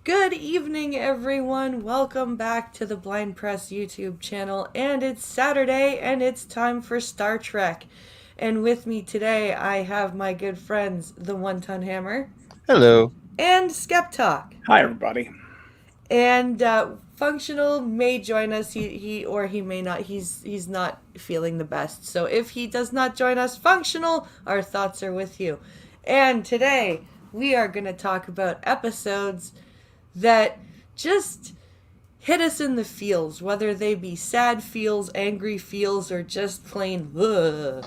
Good evening, everyone. Welcome back to the Blind Press YouTube channel. And it's Saturday, and it's time for Star Trek. And with me today, I have my good friends, the One Ton Hammer. Hello. And Skeptalk. Hi, everybody. And Functional may join us. He or he may not. He's not feeling the best. So if he does not join us, Functional, our thoughts are with you. And today, we are going to talk about episodes that just hit us in the feels, whether they be sad feels, angry feels, or just plain ugh.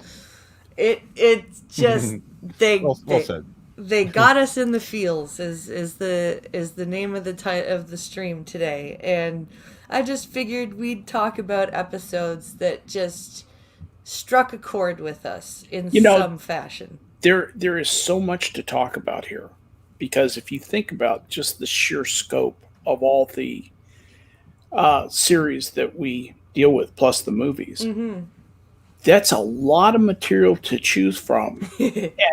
It's just well said. They got us in the feels is the name of the stream today, and I just figured we'd talk about episodes that just struck a chord with us in some fashion. There is so much to talk about here. Because if you think about just the sheer scope of all the series that we deal with, plus the movies, that's a lot of material to choose from.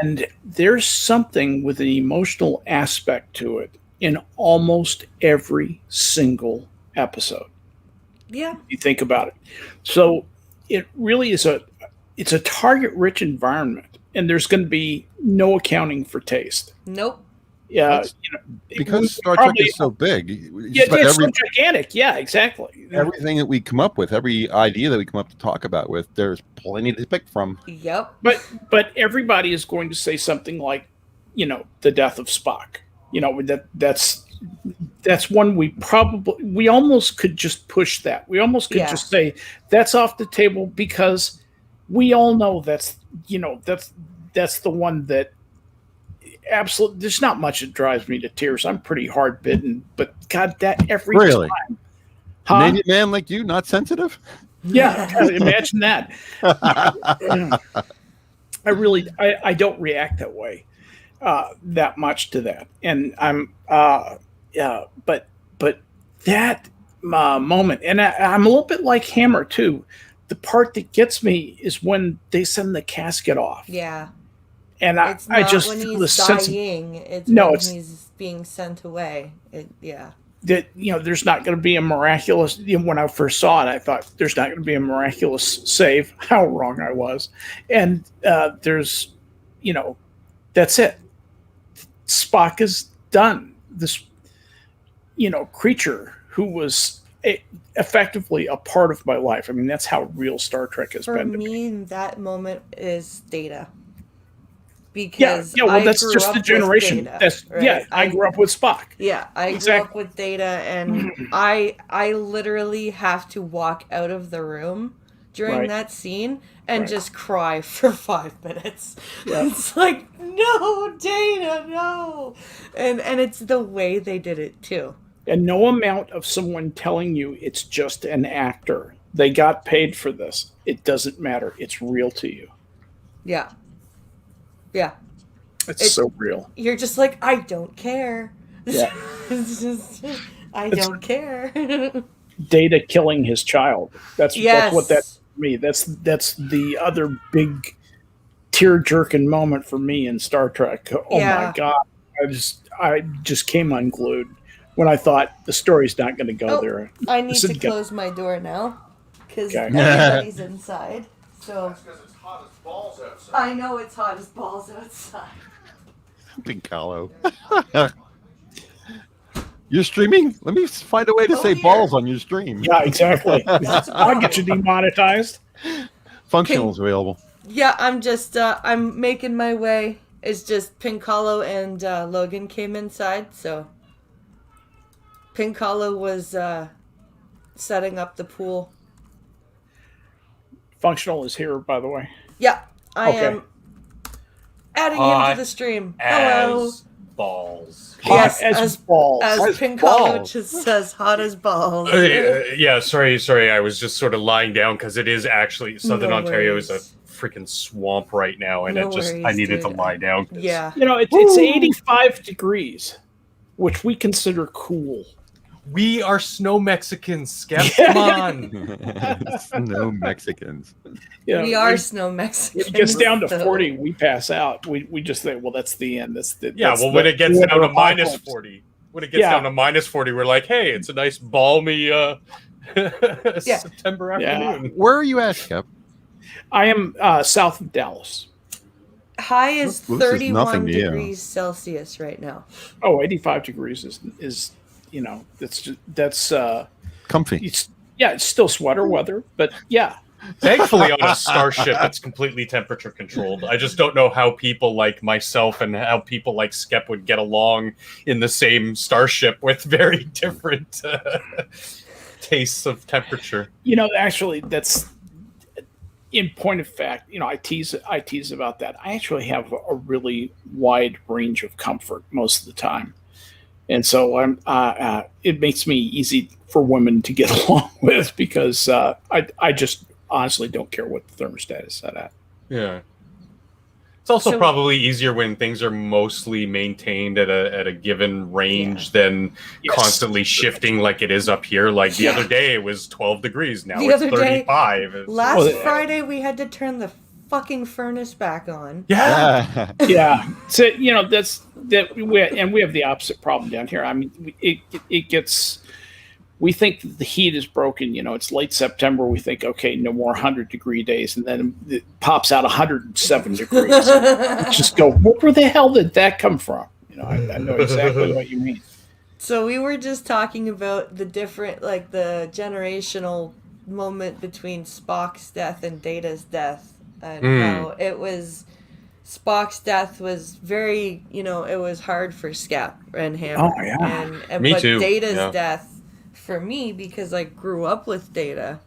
And there's something with an emotional aspect to it in almost every single episode. Yeah. You think about it. So it really is it's a target-rich environment, and there's going to be no accounting for taste. Nope. Yeah, because Star Trek is so big. It's so gigantic. Yeah, exactly. Everything that we come up with, every idea that we come up to talk about with, there's plenty to pick from. Yep. But everybody is going to say something like, the death of Spock. That's one we almost could just push that. We almost could just say that's off the table because we all know that's the one that. Absolutely, there's not much that drives me to tears. I'm pretty hard bitten, but God, that every time. Huh? Maybe a man like you, not sensitive? Yeah, imagine that. I don't react that way, that much to that, and I'm, but that moment, and I'm a little bit like Hammer too. The part that gets me is when they send the casket off. Yeah. And I just when feel he's the sense dying. It's when he's being sent away. That there's not going to be a miraculous. When I first saw it, I thought there's not going to be a miraculous save. How wrong I was. And there's, that's it. Spock is done. This, creature who was effectively a part of my life. I mean, that's how real Star Trek has been to me. For me, that moment is Data. Because that's just the generation. Data, right? I grew up with Spock. Yeah, I grew up with Data, and I literally have to walk out of the room during that scene and just cry for 5 minutes. Yeah. It's like, no, Data, no. And it's the way they did it too. And no amount of someone telling you it's just an actor. They got paid for this. It doesn't matter. It's real to you. Yeah. Yeah. It's so real. You're just like, I don't care. Yeah. I don't care. Data killing his child. That's what that's for me. That's the other big tear-jerking moment for me in Star Trek. Oh my God. I just came unglued when I thought the story's not going to go there. I need to close my door now because everybody's inside. So balls outside. I know it's hot as balls outside. Big Callow. You're streaming? Let me find a way to say balls on your stream. Yeah, exactly. I'll get you demonetized. Functional's available. Yeah, I'm just I'm making my way. It's just Pinkalo and Logan came inside, so Pinkalo was setting up the pool. Functional is here, by the way. Yeah, I am adding him to the stream. Hello. Balls. Yes, as balls. As Pinkalo just says, hot as balls. Yeah, sorry. I was just sort of lying down because it is actually Southern Ontario is a freaking swamp right now, and I needed to lie down. Yeah, it's 85 degrees, which we consider cool. We are snow Mexicans, Skep. Come on. Snow Mexicans. We are snow Mexicans. It gets down to 40, we pass out. We just say, well, that's the end. When it gets down to minus 40. when it gets down to -40, we're like, hey, it's a nice balmy September afternoon. Where are you at, Skep? I am south of Dallas. High is This is 31 nothing to you. degrees Celsius right now. Oh, 85 degrees is that's Comfy. It's still sweater weather, but yeah. Thankfully, on a starship, it's completely temperature controlled. I just don't know how people like myself and how people like Skep would get along in the same starship with very different tastes of temperature. Actually, that's in point of fact. I tease about that. I actually have a really wide range of comfort most of the time, and so it makes me easy for women to get along with because I just honestly don't care what the thermostat is set at. Yeah. It's also probably easier when things are mostly maintained at a given range than constantly shifting like it is up here. Like the other day it was 12 degrees. Now it's 35. Last Friday we had to turn the fucking furnace back on. Yeah. Yeah. So, we have the opposite problem down here. I mean, it gets... We think that the heat is broken. It's late September. We think, okay, no more 100-degree days. And then it pops out 107 degrees. Just go, where the hell did that come from? I know exactly what you mean. So we were just talking about the different, like the generational moment between Spock's death and Data's death. And how it was... Spock's death was very, it was hard for Skep and Hammer. Oh, yeah. And Me but too. Data's death... For me, because I grew up with Data.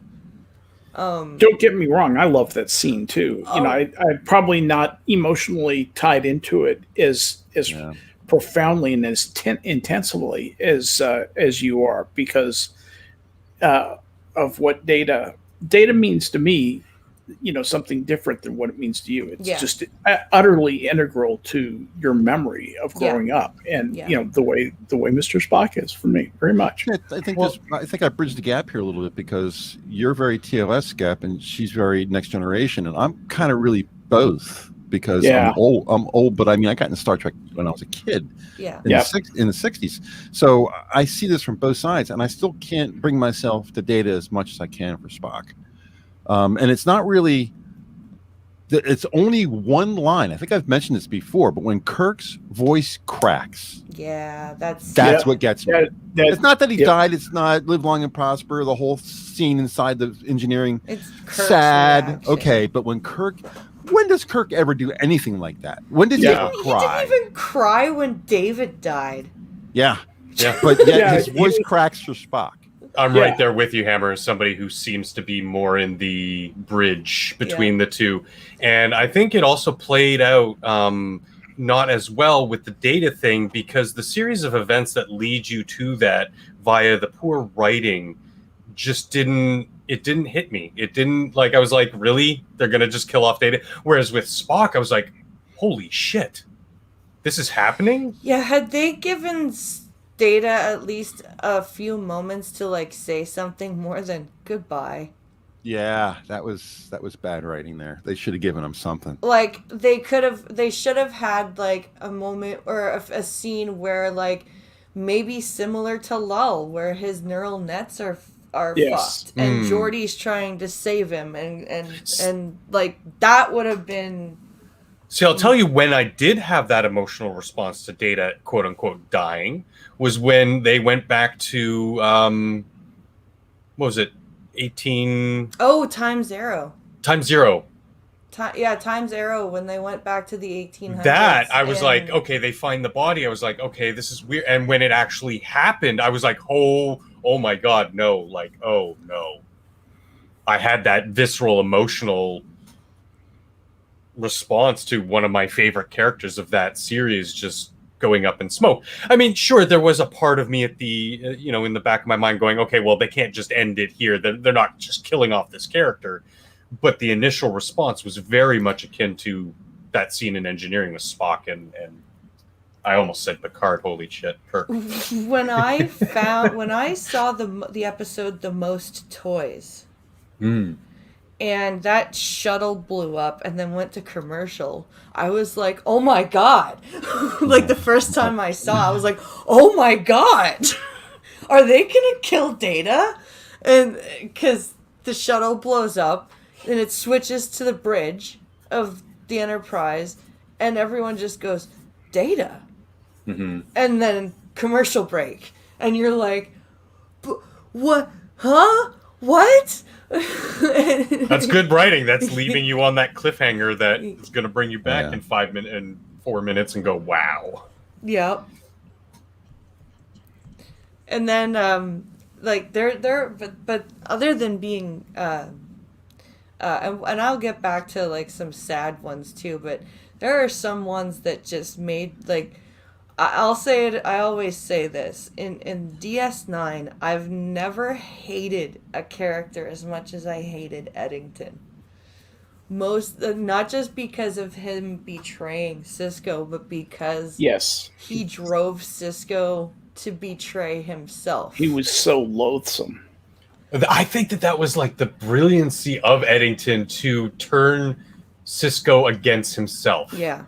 Don't get me wrong, I love that scene too. I'm probably not emotionally tied into it as profoundly and as intensively as you are, because of what Data means to me. Something different than what it means to you. It's just utterly integral to your memory of growing up, and the way Mr. Spock is for me, very much. Yeah, I think I bridged the gap here a little bit because you're very TOS, Skep, and she's very Next Generation, and I'm kind of really both because I'm old, but I mean I got into Star Trek when I was a kid in the 60s, so I see this from both sides, and I still can't bring myself to Data as much as I can for Spock. And it's not really, it's only one line. I think I've mentioned this before, but when Kirk's voice cracks, that's what gets me. It's not that he died. It's not live long and prosper. The whole scene inside the engineering, it's Kirk's sad. reaction. Okay, but when does Kirk ever do anything like that? When did he ever cry? He didn't even cry when David died. Yeah. But yet his voice cracks for Spock. I'm right there with you, Hammer, as somebody who seems to be more in the bridge between the two. And I think it also played out not as well with the Data thing, because the series of events that lead you to that via the poor writing just didn't hit me. It didn't, I was like, really? They're going to just kill off Data? Whereas with Spock, I was like, holy shit, this is happening? Yeah, had they given Data at least a few moments to say something more than goodbye. Yeah, that was bad writing there. They should have given him something. They should have had a moment or a scene where maybe similar to Lull, where his neural nets are fucked and Geordi's trying to save him and that would have been. See, I'll tell you when I did have that emotional response to Data, quote unquote, dying, was when they went back to, what was it, 18... Oh, Time Zero. Time Zero. Time Zero, when they went back to the 1800s. That, I was like, okay, they find the body. I was like, okay, this is weird. And when it actually happened, I was like, oh my God, no. Oh, no. I had that visceral, emotional response to one of my favorite characters of that series just going up in smoke. I mean, sure, there was a part of me at the in the back of my mind going, okay, well, they can't just end it here. They're not just killing off this character. But the initial response was very much akin to that scene in Engineering with Spock and I almost said Picard. Holy shit, Kirk. When I saw the episode The Most Toys, and that shuttle blew up and then went to commercial, I was like, oh my god. Like the first time I saw, I was like, oh my god. Are they gonna kill Data? And because the shuttle blows up and it switches to the bridge of the Enterprise, and everyone just goes, Data. Mm-hmm. And then commercial break, and you're like, what? Huh? What? That's good writing. That's leaving you on that cliffhanger that is going to bring you back in 5 minutes and 4 minutes and go, wow. Yep. And then, like but other than being, and I'll get back to like some sad ones too, but there are some ones that just made like, I'll say it. I always say this in DS9. I've never hated a character as much as I hated Eddington. Not just because of him betraying Cisco, but because he drove Cisco to betray himself. He was so loathsome. I think that was like the brilliancy of Eddington to turn Cisco against himself. Yeah.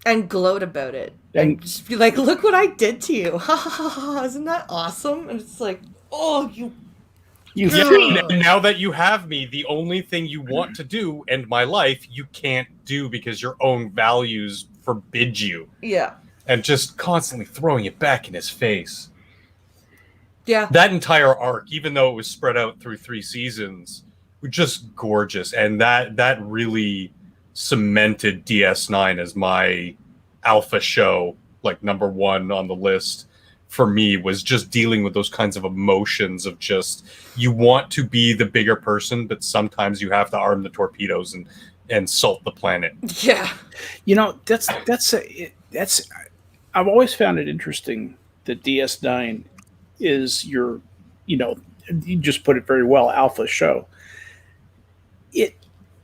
And gloat about it. And just be like, look what I did to you. Ha ha ha ha. Isn't that awesome? And it's like, oh, you. Now that you have me, the only thing you want to do, end my life, you can't do because your own values forbid you. Yeah. And just constantly throwing it back in his face. Yeah. That entire arc, even though it was spread out through 3 seasons, was just gorgeous. And that really cemented DS9 as my alpha show, like number 1 on the list for me, was just dealing with those kinds of emotions of just, you want to be the bigger person, but sometimes you have to arm the torpedoes and salt the planet. Yeah. You know, that's I've always found it interesting that DS9 is your, you know, you just put it very well, alpha show.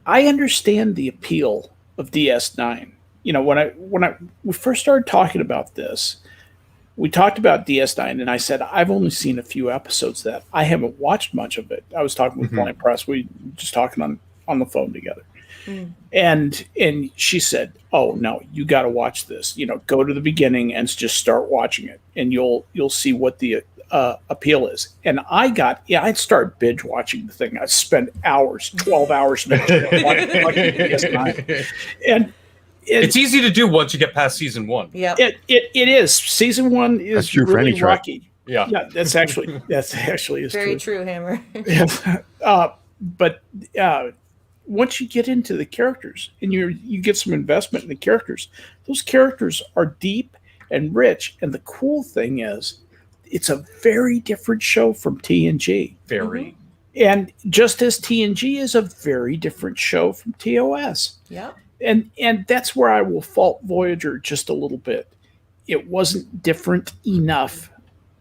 I understand the appeal of DS9. You know, when we first started talking about this, we talked about DS9, and I said I've only seen a few episodes of that. I haven't watched much of it. I was talking with Blind Press. We were just talking on the phone together, and she said, "Oh no, you got to watch this. You know, go to the beginning and just start watching it, and you'll see what the appeal is." And I'd start binge watching the thing. I'd spend hours, 12 hours watching DS9. And it's easy to do once you get past season 1. Yeah, it is. Season 1 is true for really any track. rocky. Yeah, that's actually is very true. true, Hammer. But once you get into the characters and you get some investment in the characters, those characters are deep and rich. And the cool thing is, it's a very different show from TNG. Very. And just as TNG is a very different show from TOS. Yeah. And that's where I will fault Voyager just a little bit. It wasn't different enough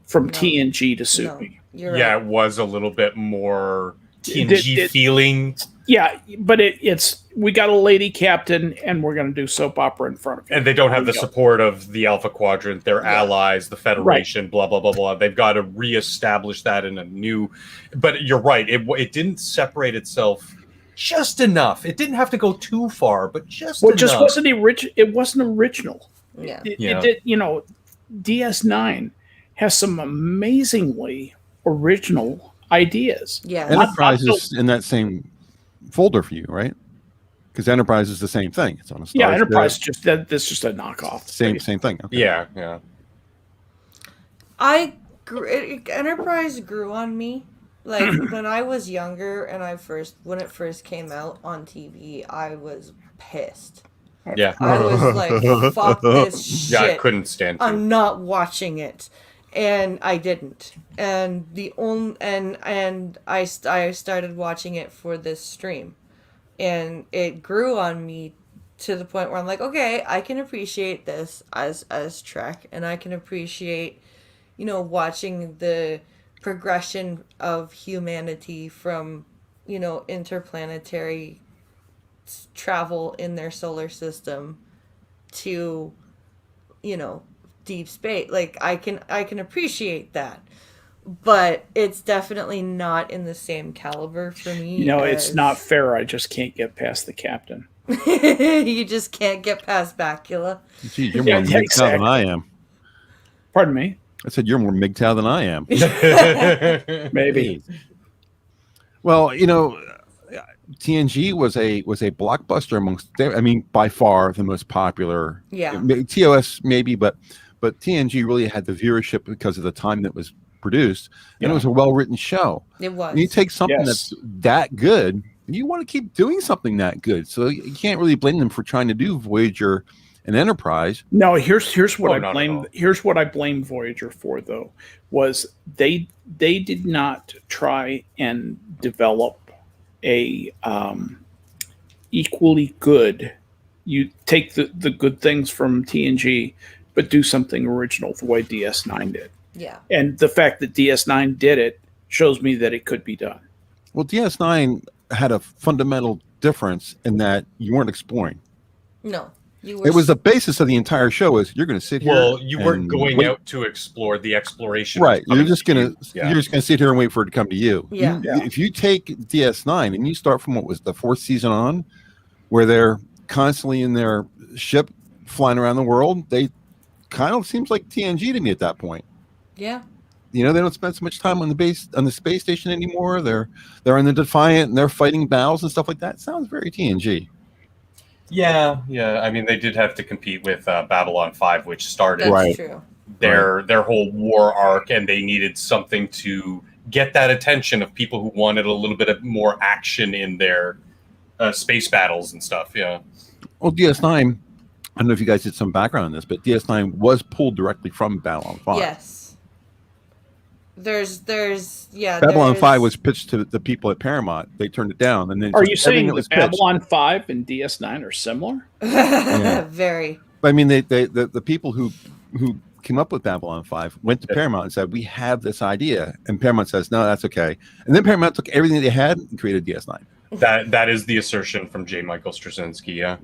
from TNG to suit me. You're right. Yeah, it was a little bit more TNG feeling. Yeah, but it's we got a lady captain, and we're going to do soap opera in front of you. And they don't have the support of the Alpha Quadrant, their allies, the Federation, blah, blah, blah, blah. They've got to reestablish that in a new... But you're right, it didn't separate itself just enough. It didn't have to go too far, but just enough. It just wasn't it wasn't original. Yeah. It did, you know, DS9 has some amazingly original ideas. Yeah. Enterprise is in that same folder for you, right? Because Enterprise is the same thing. It's on a star. Yeah, Enterprise that's just a knockoff. Same thing. Okay. Yeah. Enterprise grew on me. Like when I was younger and when it first came out on TV, I was pissed. Yeah. I was like, fuck this shit. Yeah, I couldn't stand to. I'm not watching it. And I didn't. And I started watching it for this stream. And it grew on me to the point where I'm like, okay, I can appreciate this as Trek, and I can appreciate, you know, watching the progression of humanity from, you know, interplanetary travel in their solar system to, you know, deep space. Like I can appreciate that. but it's definitely not in the same caliber for me. It's not fair. I just can't get past the captain. You just can't get past Bacula. Geez, you're more MGTOW than I am. Pardon me? I said you're more MGTOW than I am. Maybe. Well, TNG was a blockbuster amongst. I mean, by far the most popular. Yeah. TOS maybe, but TNG really had the viewership because of the time that it was produced, and it was a well-written show. It was. And you take something that's that good, and you want to keep doing something that good, so you can't really blame them for trying to do Voyager and Enterprise. No, here's what I blame. Here's what I blame Voyager for, though, was they did not try and develop a equally good. You take the good things from TNG, but do something original the way DS9 did. Yeah. And the fact that DS9 did it shows me that it could be done. Well, DS9 had a fundamental difference in that you weren't exploring. No. It was the basis of the entire show. Is you're going to sit here. Well, you weren't going out to explore. The exploration, right? You're just going to sit here and wait for it to come to you. Yeah. If you take DS9 and you start from what was the 4th season on, where they're constantly in their ship flying around the world, they kind of seems like TNG to me at that point. Yeah. They don't spend so much time on the space station anymore. They're in the Defiant and they're fighting battles and stuff like that. It sounds very TNG. Yeah. I mean, they did have to compete with Babylon 5, which started true. their whole war arc, and they needed something to get that attention of people who wanted a little bit of more action in their space battles and stuff. Yeah. Well, DS9. I don't know if you guys did some background on this, but DS9 was pulled directly from Babylon 5. Yes. Babylon 5 was pitched to the people at Paramount. They turned it down, and then are you saying that Babylon 5 and DS9 are similar? Very. But I mean, the people who came up with Babylon 5 went to Paramount and said, "We have this idea," and Paramount says, "No, that's okay." And then Paramount took everything they had and created DS9. That is the assertion from J. Michael Straczynski. Yeah.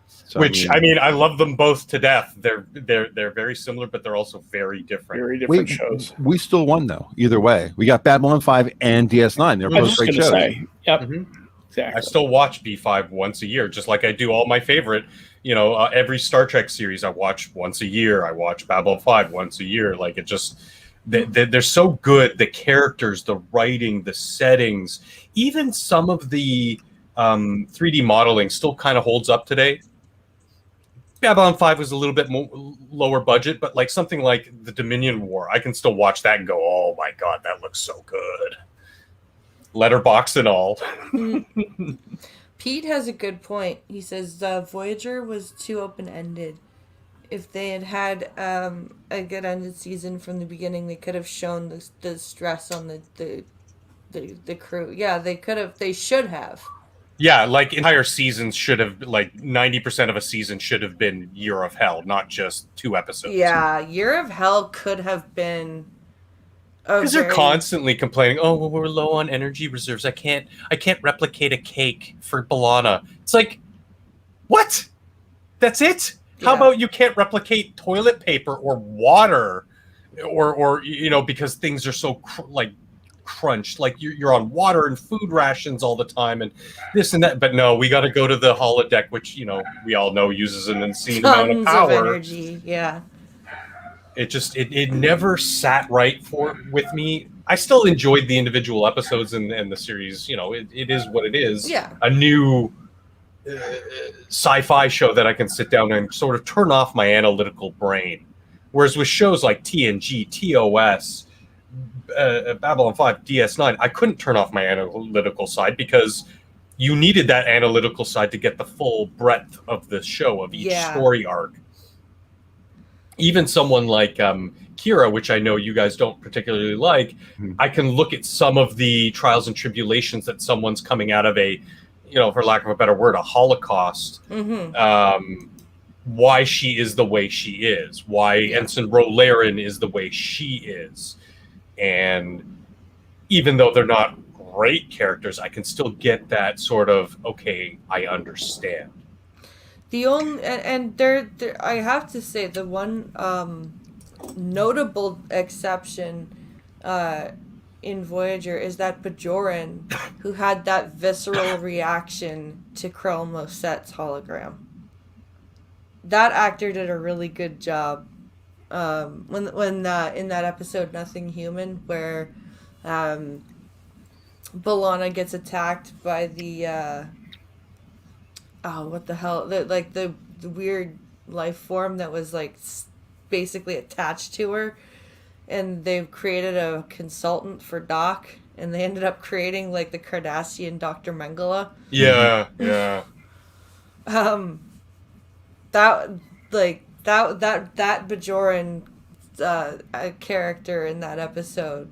So, I love them both to death. They're very similar, but they're also very different. Very different shows. We still won though. Either way, we got Babylon 5 and DS9. They're both great shows. Yep. Mm-hmm. Exactly. I still watch B5 once a year, just like I do all my favorite. Every Star Trek series I watch once a year. I watch Babylon 5 once a year. Like it just, they're so good. The characters, the writing, the settings, even some of the 3D modeling still kind of holds up today. Babylon 5 was a little bit more lower budget, but like something like the Dominion War, I can still watch that and go, "Oh my god, that looks so good." Letterbox and all. Pete has a good point. He says Voyager was too open-ended. If they had a good ended season from the beginning, they could have shown the stress on the crew. Yeah, they could have. They should have. Yeah, like entire seasons should have, like 90% of a season should have been Year of Hell, not just 2 episodes. Yeah, Year of Hell could have been. Because they're constantly complaining, "Oh, well, we're low on energy reserves. I can't replicate a cake for B'Elanna." It's like, what? That's it? Yeah. How about you can't replicate toilet paper or water, or because things are so crunched, like you're on water and food rations all the time and this and that, but no, we got to go to the holodeck, which we all know uses an insane amount of power, energy. Yeah, it never sat right with me. I still enjoyed the individual episodes and the series. It is what it is. Yeah, a new sci-fi show that I can sit down and sort of turn off my analytical brain, whereas with shows like TNG, TOS, Babylon 5, DS9, I couldn't turn off my analytical side because you needed that analytical side to get the full breadth of the show, of each story arc. Even someone like Kira, which I know you guys don't particularly like, I can look at some of the trials and tribulations that someone's coming out of a, for lack of a better word, a Holocaust. Why she is the way she is, why Ensign Rolaren is the way she is. And even though they're not great characters, I can still get that sort of, okay, I understand. The only and there I have to say the one notable exception in Voyager is that Bajoran who had that visceral reaction to Krell Moset's hologram. That actor did a really good job. When in that episode Nothing Human, where B'Elanna gets attacked by the what the hell, the weird life form that was like basically attached to her, and they've created a consultant for Doc, and they ended up creating like the Cardassian Dr. Mengele. Yeah, yeah. That Bajoran character in that episode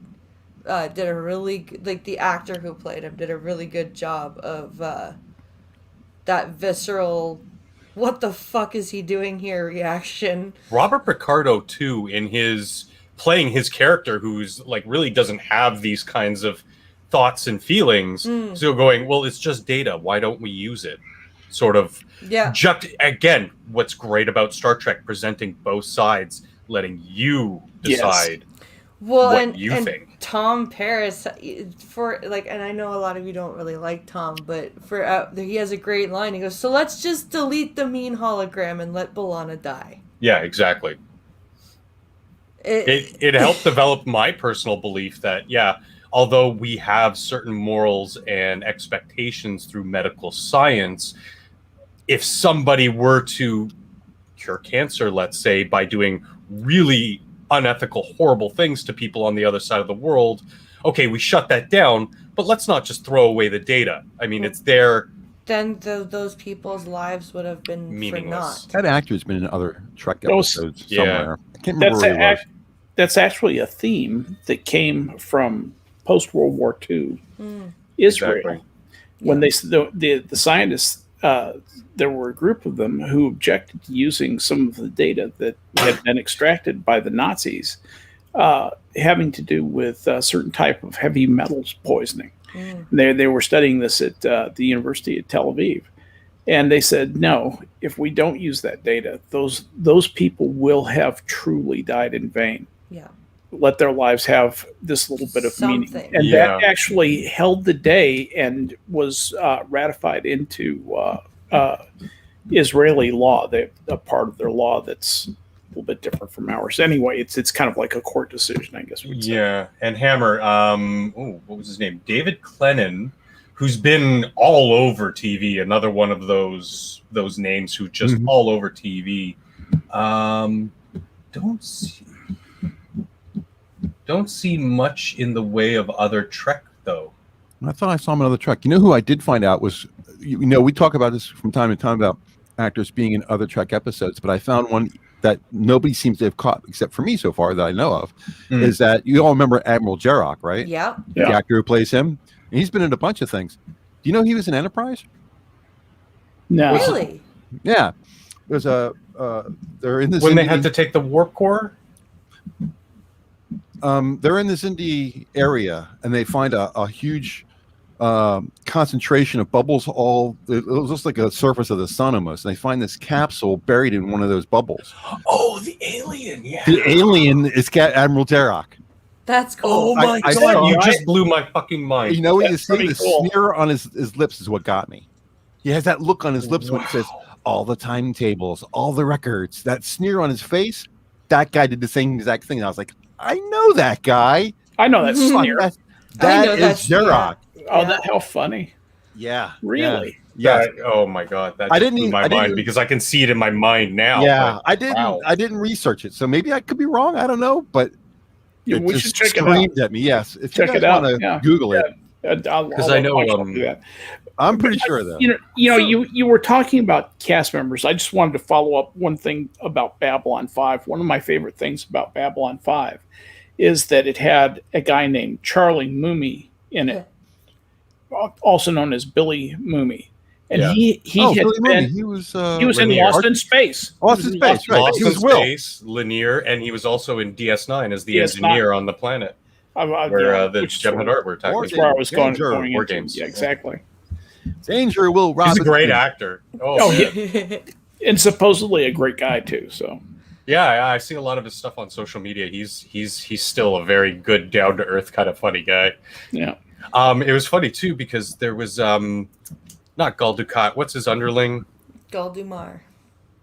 did a really the actor who played him did a really good job of that visceral, what the fuck is he doing here reaction. Robert Picardo too, in his playing his character, who's like really doesn't have these kinds of thoughts and feelings. So going, well, it's just data. Why don't we use it? Sort of. Yeah. Again, what's great about Star Trek, presenting both sides, letting you decide what you think. Tom Paris, for like, and I know a lot of you don't really like Tom, but he has a great line. He goes, "So let's just delete the mean hologram and let B'Elanna die." Yeah, exactly. It helped develop my personal belief that, yeah, although we have certain morals and expectations through medical science, if somebody were to cure cancer, let's say, by doing really unethical, horrible things to people on the other side of the world, okay, we shut that down, but let's not just throw away the data. I mean, it's there. Then those people's lives would have been meaningless. For naught. That actor's been in other Trek episodes somewhere. I can't remember where he was. That's actually a theme that came from post-World War II Israel. Exactly. When the scientists, there were a group of them who objected to using some of the data that had been extracted by the Nazis, having to do with a certain type of heavy metals poisoning. They were studying this at the University of Tel Aviv. And they said, no, if we don't use that data, those people will have truly died in vain. Yeah. Let their lives have this little bit of meaning. And that actually held the day and was ratified into Israeli law. A part of their law that's a little bit different from ours. Anyway, it's kind of like a court decision, I guess we'd say. Yeah. And Hammer, what was his name? David Clennon, who's been all over TV, another one of those names who just all over TV. Don't see much in the way of other Trek, though. I thought I saw him in other Trek. You know who I did find out was, we talk about this from time to time about actors being in other Trek episodes, but I found one that nobody seems to have caught, except for me so far that I know of, is that you all remember Admiral Jarok, right? Yeah. The actor who plays him. And he's been in a bunch of things. Do you know he was in Enterprise? No. Really? Yeah. There's they're in this. When they had to take the warp core? They're in this Indy area, and they find a huge concentration of bubbles. It looks like a surface of the sun almost. And they find this capsule buried in one of those bubbles. Oh, the alien! Yeah, the alien is Admiral Jarok. That's cool. Oh my god! You just blew my fucking mind. You know what you see? The sneer on his lips is what got me. He has that look on his lips when it says all the timetables, all the records. That sneer on his face. That guy did the same exact thing. And I was like, I know that guy. I know that sneer. That is Jarok. Oh, how funny. Yeah. Really? Yeah. Oh my god. That just blew my mind because I can see it in my mind now. Yeah. I didn't research it, so maybe I could be wrong. I don't know, but we should check it out. At me. Yes. If check you guys want to Google it. Because I know I'm pretty sure though. You were talking about cast members. I just wanted to follow up one thing about Babylon 5. One of my favorite things about Babylon 5 is that it had a guy named Charlie Mooney in it, also known as Billy Mooney. And he was in Lost in Space. Lost in Space, right? Lost in Space, Lanier, and he was also in DS9 as the engineer on the planet. Where the Gemini Art were attacking. That's where I was going War into. Games. Yeah, exactly. Danger, Will Robinson. He's a great actor. And supposedly a great guy too. So Yeah, I see a lot of his stuff on social media. He's still a very good, down to earth kind of funny guy. Yeah. It was funny too because there was not Gul Dukat. What's his underling? Gul Dumar.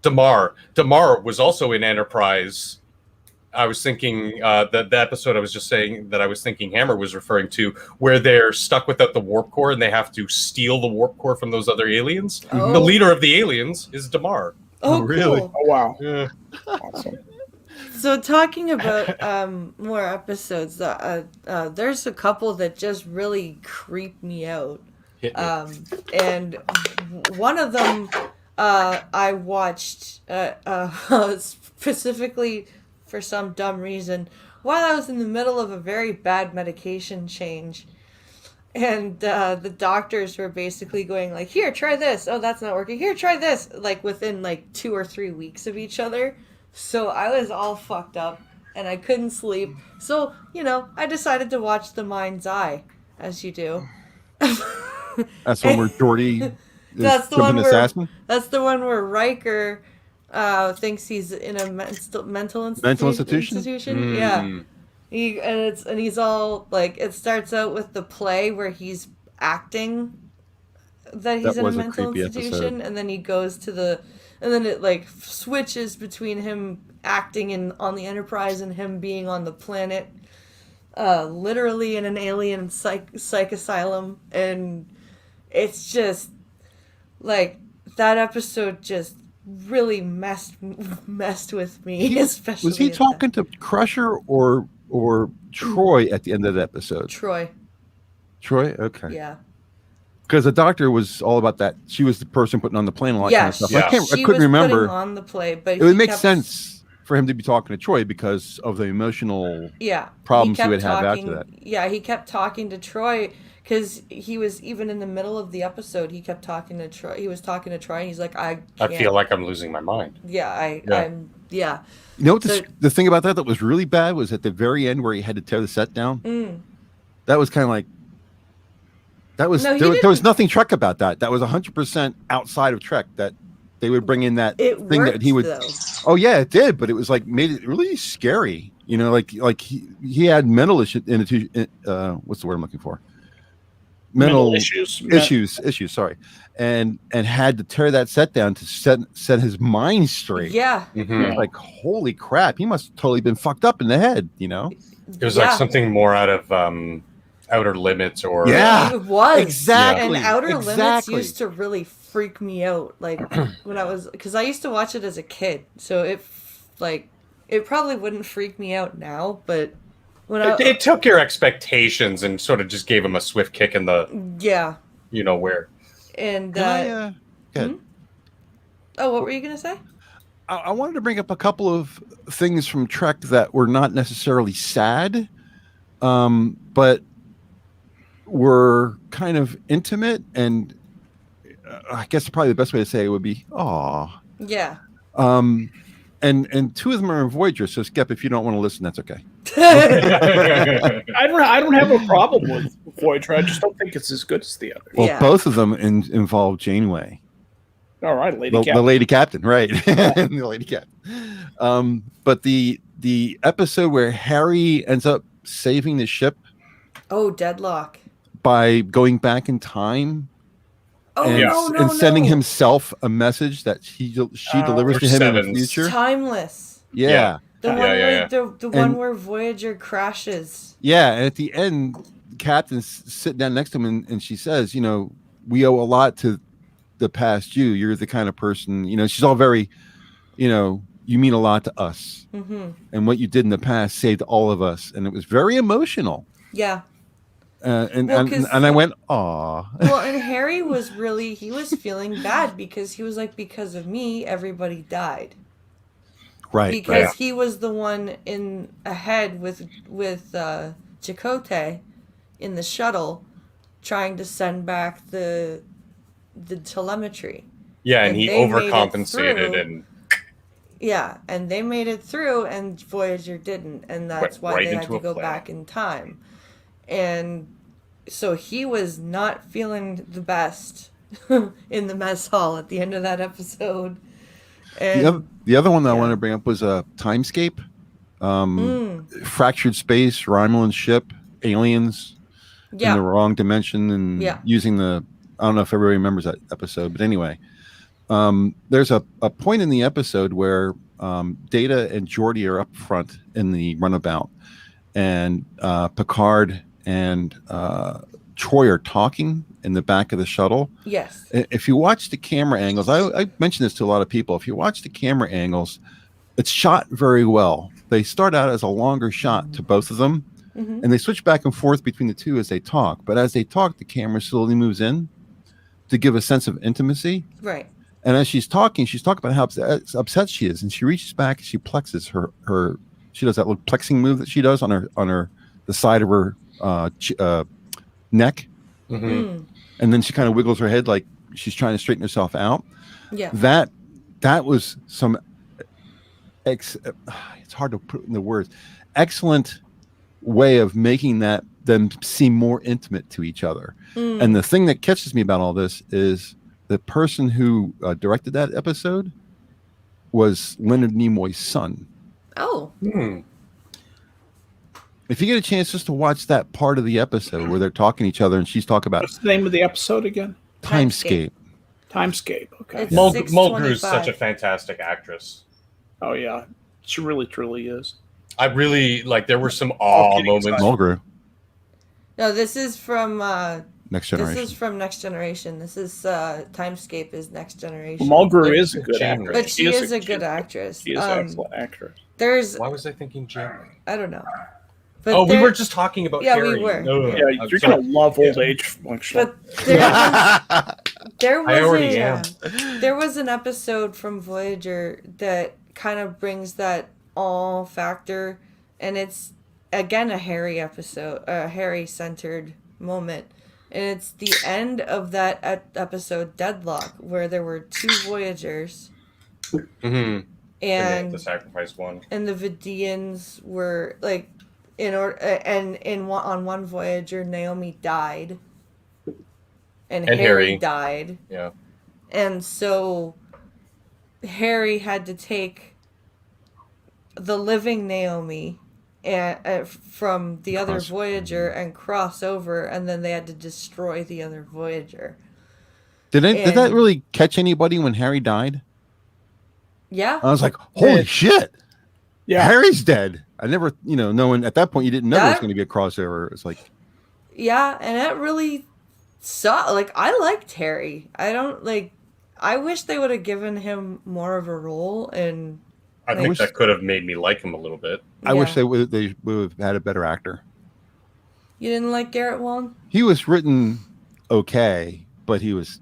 Damar. Damar was also in Enterprise. I was thinking the episode I was just saying that I was thinking Hammer was referring to, where they're stuck without the warp core and they have to steal the warp core from those other aliens. Oh. The leader of the aliens is Damar. Oh, really? cool. Oh, wow. Yeah. Awesome. So talking about more episodes, there's a couple that just really creep me out. Hit me. And one of them I watched specifically for some dumb reason while I was in the middle of a very bad medication change. And the doctors were basically going like, here, try this. Oh, that's not working. Here, try this. Like within like 2 or 3 weeks of each other. So I was all fucked up and I couldn't sleep. So, I decided to watch The Mind's Eye, as you do. That's one where Geordi is That's the one an where assassin? That's the one where Riker thinks he's in a mental institution. Mm. Yeah. He's all like, it starts out with the play where he's acting that he's That in a was a mental creepy institution, episode. and then he goes to and then it like switches between him acting on the Enterprise and him being on the planet, literally in an alien psych asylum, and it's just like that episode just really messed with me, especially. Was he talking to Crusher or Troy at the end of the episode? Troy? Troy? Okay. Yeah. Because the doctor was all about that. She was the person putting on the plane and all that kind of stuff. Yeah. I She couldn't was remember. putting on the play, but It would make sense for him to be talking to Troy because of the emotional problems he would have after that. Yeah, he kept talking to Troy because he was even in the middle of the episode. He kept talking to Troy. He was talking to Troy, and he's like, "I feel like I'm losing my mind." Yeah, I'm. Yeah. You know what the thing about that was really bad was at the very end where he had to tear the set down. That was kind of like there was nothing Trek about that. That was 100% outside of Trek. That they would bring in that It thing worked, that he would. though. Oh yeah, it did, but it was like made it really scary. Like he had mental issues. What's the word I'm looking for? Mental issues. Sorry, and had to tear that set down to set his mind straight. Yeah. Mm-hmm. Like holy crap, he must have totally been fucked up in the head. It was like something more out of Outer Limits or It was exactly. And Outer Limits used to really freak me out. Like when because I used to watch it as a kid, so it probably wouldn't freak me out now, but it took your expectations and sort of just gave him a swift kick in the where. And what were you gonna say? I wanted to bring up a couple of things from Trek that were not necessarily sad, but were kind of intimate, and I guess probably the best way to say it would be, "Aw." Yeah. And two of them are in Voyager. So Skep, if you don't want to listen, that's okay. I don't have a problem with Voyager. I just don't think it's as good as the other. Well, both of them involve Janeway. All right, the lady captain, right? The lady captain. But the episode where Harry ends up saving the ship. Oh, Deadlock. By going back in time. Oh, and sending himself a message that she delivers to him in the future. Timeless. Yeah. The one where Voyager crashes. Yeah, and at the end, the captain's sitting down next to him, and she says, we owe a lot to the past you. You're the kind of person, she's all very, you mean a lot to us. Mm-hmm. And what you did in the past saved all of us. And it was very emotional. Yeah. And I went, aw. Well, and Harry was he was feeling bad because he was like, because of me, everybody died. Right. Because he was the one ahead with Chakotay in the shuttle trying to send back the telemetry. Yeah, and he overcompensated and they made it through and Voyager didn't, and that's why they had to go back in time. And so he was not feeling the best in the mess hall at the end of that episode. And The other one that I yeah. wanted to bring up was Timescape, fractured space, Romulan ship, aliens in the wrong dimension, and using the. I don't know if everybody remembers that episode, but anyway, there's a point in the episode where Data and Geordi are up front in the runabout, and Picard and Troy are talking in the back of the shuttle. Yes. If you watch the camera angles, I mentioned this to a lot of people. If you watch the camera angles, it's shot very well. They start out as a longer shot to both of them, and they switch back and forth between the two as they talk. But as they talk, the camera slowly moves in to give a sense of intimacy. Right. And as she's talking about how upset she is, and she reaches back and she plexes her. She does that little plexing move that she does on the side of her neck, and then she kind of wiggles her head like she's trying to straighten herself out. Yeah. That was some. It's hard to put in the words. Excellent way of making them seem more intimate to each other. And the thing that catches me about all this is the person who directed that episode was Leonard Nimoy's son. Oh. If you get a chance just to watch that part of the episode where they're talking to each other and she's talking about what's the name of the episode again? Timescape. Okay. Mulgrew is such a fantastic actress. Oh yeah, she really truly is. I really there were some awe moments. Mulgrew. No, this is from Next Generation. This is from Next Generation. This is Timescape is Next Generation. Mulgrew is a good actress. But she is a good actress. She is an excellent actress. Why was I thinking Janeway? I don't know. But we were just talking about Carrie. We were. Yeah, you're going to love old age function. But there was an episode from Voyager that kind of brings that all factor, and it's again a Harry episode, a Harry-centered moment. And it's the end of that episode, Deadlock, where there were 2 Voyagers. And the sacrificed one. And the Vidians were on one Voyager, Naomi died. And Harry died. Yeah. And so Harry had to take the living Naomi from the other Voyager and cross over, and then they had to destroy the other Voyager. Did that really catch anybody when Harry died? Yeah. I was like, holy shit. Yeah. Harry's dead. I never, knowing at that point you didn't know there was going to be a crossover. It's like. Yeah, and that really sucked. I liked Harry. I wish they would have given him more of a role, and I think that could have made me like him a little bit. I wish they would have had a better actor. You didn't like Garrett Wang? He was written okay, but he's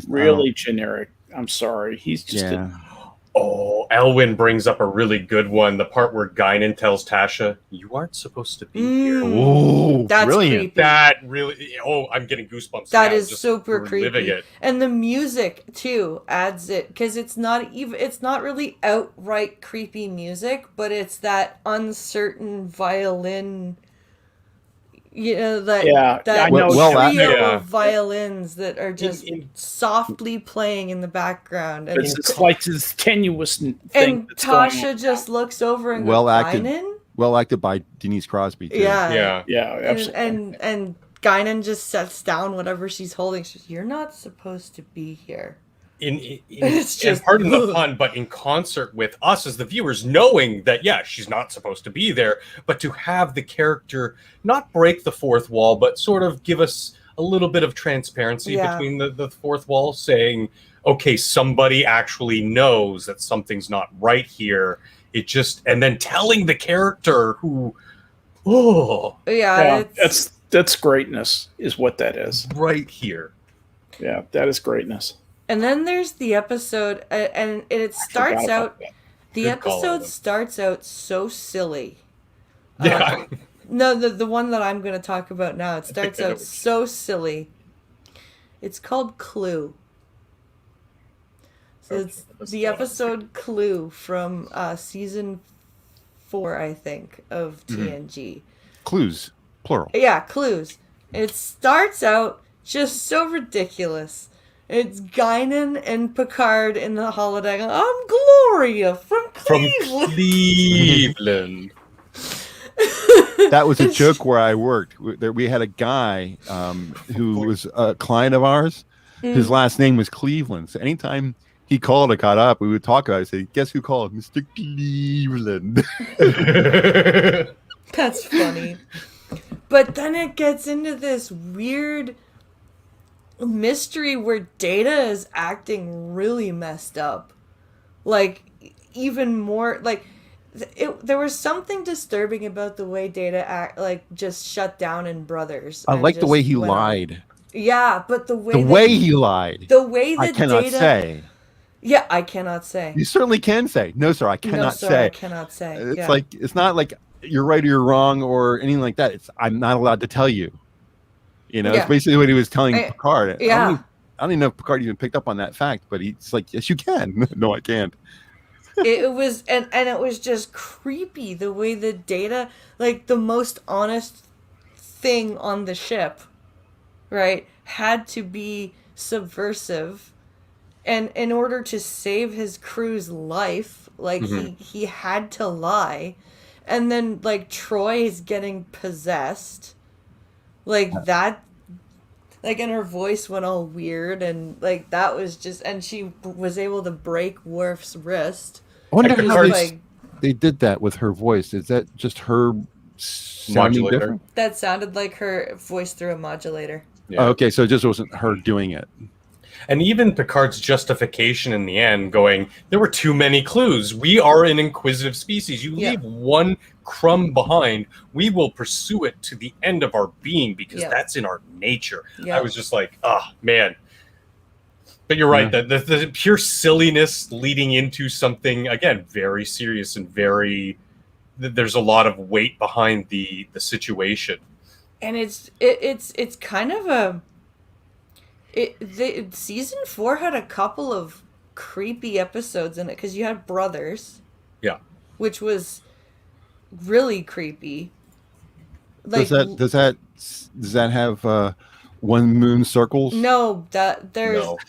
really generic. I'm sorry. He's just Elwyn brings up a really good one. The part where Guinan tells Tasha, "You aren't supposed to be here." Oh, that's brilliant. Creepy. That really. Oh, I'm getting goosebumps. That now, is super creepy. It. And the music too adds it, because it's not really outright creepy music, but it's that uncertain violin. Trio of violins that are just softly playing in the background. And it's like this tenuous thing. And Tasha just looks over and goes, Guinan? Well acted by Denise Crosby, too. Yeah, absolutely. And Guinan just sets down whatever she's holding. She says, "You're not supposed to be here." It's just, pardon the pun, but in concert with us as the viewers, knowing that, she's not supposed to be there, but to have the character not break the fourth wall, but sort of give us a little bit of transparency between the fourth wall, saying, okay, somebody actually knows that something's not right here. And then telling the character who, that's greatness, is what that is. Right here. Yeah, that is greatness. And then there's the episode, and it starts out. The episode starts out so silly. Yeah. No, the one that I'm going to talk about now. It starts out so silly. It's called Clue. So it's the episode Clue from season 4, I think, of TNG. Clues, plural. Yeah, Clues. It starts out just so ridiculous. It's Guinan and Picard in the holodeck. I'm Gloria from Cleveland. Cleveland. That was a joke where I worked. We had a guy who was a client of ours. His last name was Cleveland. So anytime he called or got up, we would talk about it. Say, guess who called? Mr. Cleveland. That's funny. But then it gets into this weird mystery where Data is acting really messed up. Like, even more, like, there was something disturbing about the way Data just shut down in Brothers. I like the way he lied. Yeah, but the way he lied. The way that I cannot Data, say. Yeah, I cannot say. You certainly can say. No, sir, I cannot say. I cannot say. It's like, it's not like you're right or you're wrong or anything like that. It's, I'm not allowed to tell you. You know, it's basically what he was telling Picard. Yeah. I don't even know if Picard even picked up on that fact, but he's like, yes, you can. No, I can't. It was, and it was just creepy the way the Data, like the most honest thing on the ship, right, had to be subversive. And in order to save his crew's life, like he had to lie. And then like Troy is getting possessed. Like that, like, and her voice went all weird, and like that was just, and she was able to break Worf's wrist. I wonder how like, they did that with her voice. Is that just her sounding Modulator. different? That sounded like her voice through a modulator. Yeah. Oh, okay, so it just wasn't her doing it. And even Picard's justification in the end going, there were too many clues. We are an inquisitive species. You leave one crumb behind, we will pursue it to the end of our being because that's in our nature. I was just like, oh, man. But you're right, the pure silliness leading into something, again, very serious and very... There's a lot of weight behind the situation. And it's kind of a... season 4 had a couple of creepy episodes in it because you had Brothers, which was really creepy. Like, does that have one moon circles? No,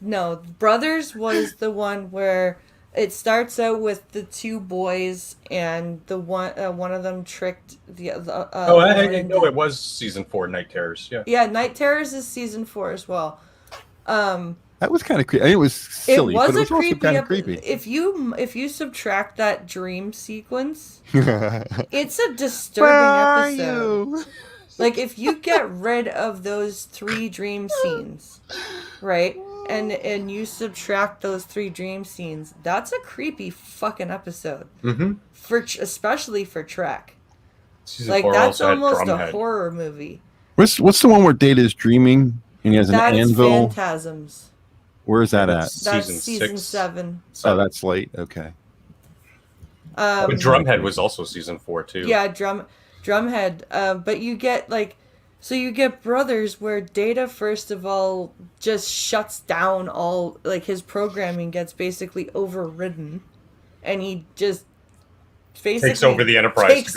no. Brothers was the one where it starts out with the two boys and the one of them tricked the other. No, it was season 4, Night Terrors. Yeah, Night Terrors is season 4 as well. That was kind of creepy. I mean, it was silly, but it was also kind of creepy. If you subtract that dream sequence, it's a disturbing episode. Like, if you get rid of those 3 dream scenes, right, and you subtract those 3 dream scenes, that's a creepy fucking episode. Especially for Trek. Like, that's almost a horror movie. What's the one where Data is dreaming and he has an anvil? Phantasms. Where is that at? That's season 7. Oh, that's late. Okay. But Drumhead was also season 4 too. Yeah, Drumhead. But you get you get Brothers where Data first of all just shuts down all, like, his programming gets basically overridden, and he just basically takes over the Enterprise to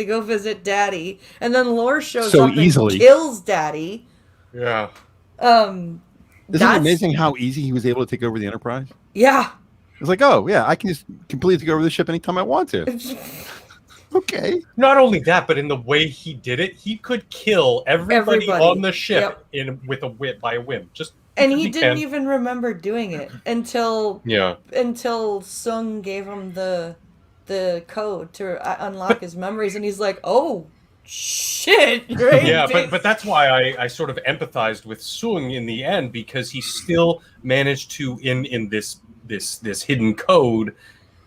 go visit Daddy. And then Lore shows so up easily. And kills Daddy. Yeah. Isn't it amazing how easy he was able to take over the Enterprise? Yeah. It's like, oh yeah, I can just completely take over the ship anytime I want to. Okay. Not only that, but in the way he did it, he could kill everybody. On the ship by a whim. And he didn't even remember doing it until Sung gave him the code to unlock his memories, and he's like, "Oh, shit!" Right? Yeah, but that's why I sort of empathized with Sung in the end, because he still managed to in this hidden code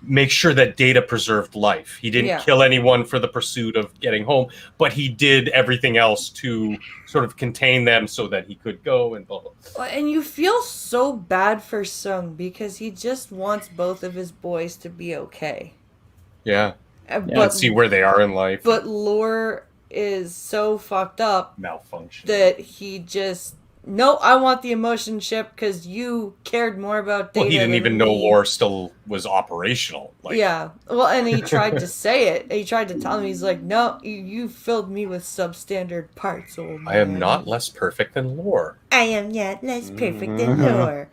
make sure that Data preserved life. He didn't kill anyone for the pursuit of getting home, but he did everything else to sort of contain them so that he could go and blah, blah. And you feel so bad for Sung because he just wants both of his boys to be okay. Yeah. But see where they are in life. But Lore is so fucked up malfunction that he just no, I want the emotion chip because you cared more about Data. Well, he didn't than even know me. lore still was operational. Like, yeah. Well, and he tried to say it. He tried to tell him, he's like, no, you filled me with substandard parts, old man. I am not less perfect than lore. I am not less perfect than lore.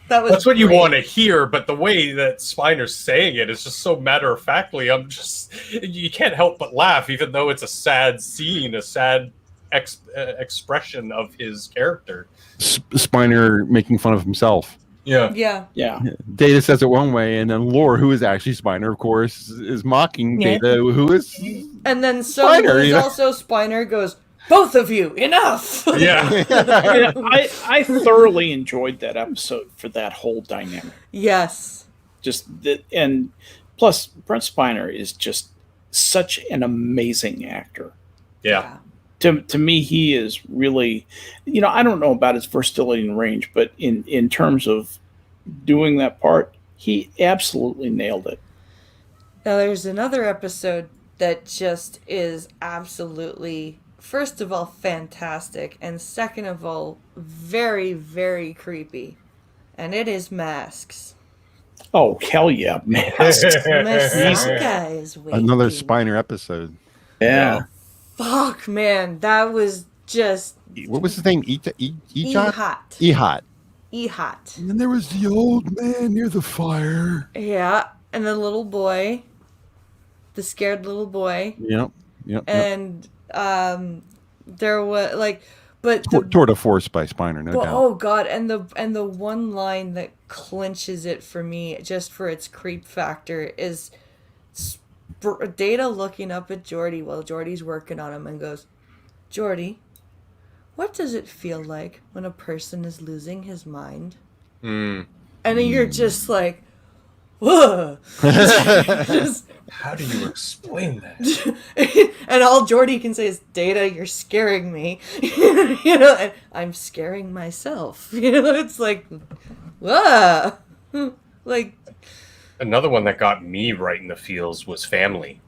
That's what you want to hear, but the way that Spiner's saying it is just so matter-of-factly. You can't help but laugh, even though it's a sad scene, a sad expression of his character. Spiner making fun of himself. Yeah. Data says it one way, and then Lore, who is actually Spiner, of course, is mocking Data, who is. And then someone who's also Spiner goes, both of you, enough. Yeah. I thoroughly enjoyed that episode for that whole dynamic. Yes. And plus, Brent Spiner is just such an amazing actor. Yeah. To me, he is really, I don't know about his versatility and range, but in terms of doing that part, he absolutely nailed it. Now, there's another episode that just is absolutely, first of all, fantastic, and second of all, very, very creepy. And it is Masks. Oh, hell yeah, Masks. Masaka is waiting. Another Spiner episode. Yeah. Fuck, man, that was just... What was his name? Ehot. Ehot. And then there was the old man near the fire. Yeah, and the little boy. The scared little boy. Yep. And there was, like... But tour de force by Spiner, no doubt. Oh god, and the one line that clinches it for me, just for its creep factor, is Data looking up at Geordi while Geordi's working on him and goes, "Geordi, what does it feel like when a person is losing his mind?" And then you're just like, whoa. How do you explain that? And all Geordi can say is, "Data, you're scaring me." And I'm scaring myself. It's like, whoa. Like, another one that got me right in the feels was Family,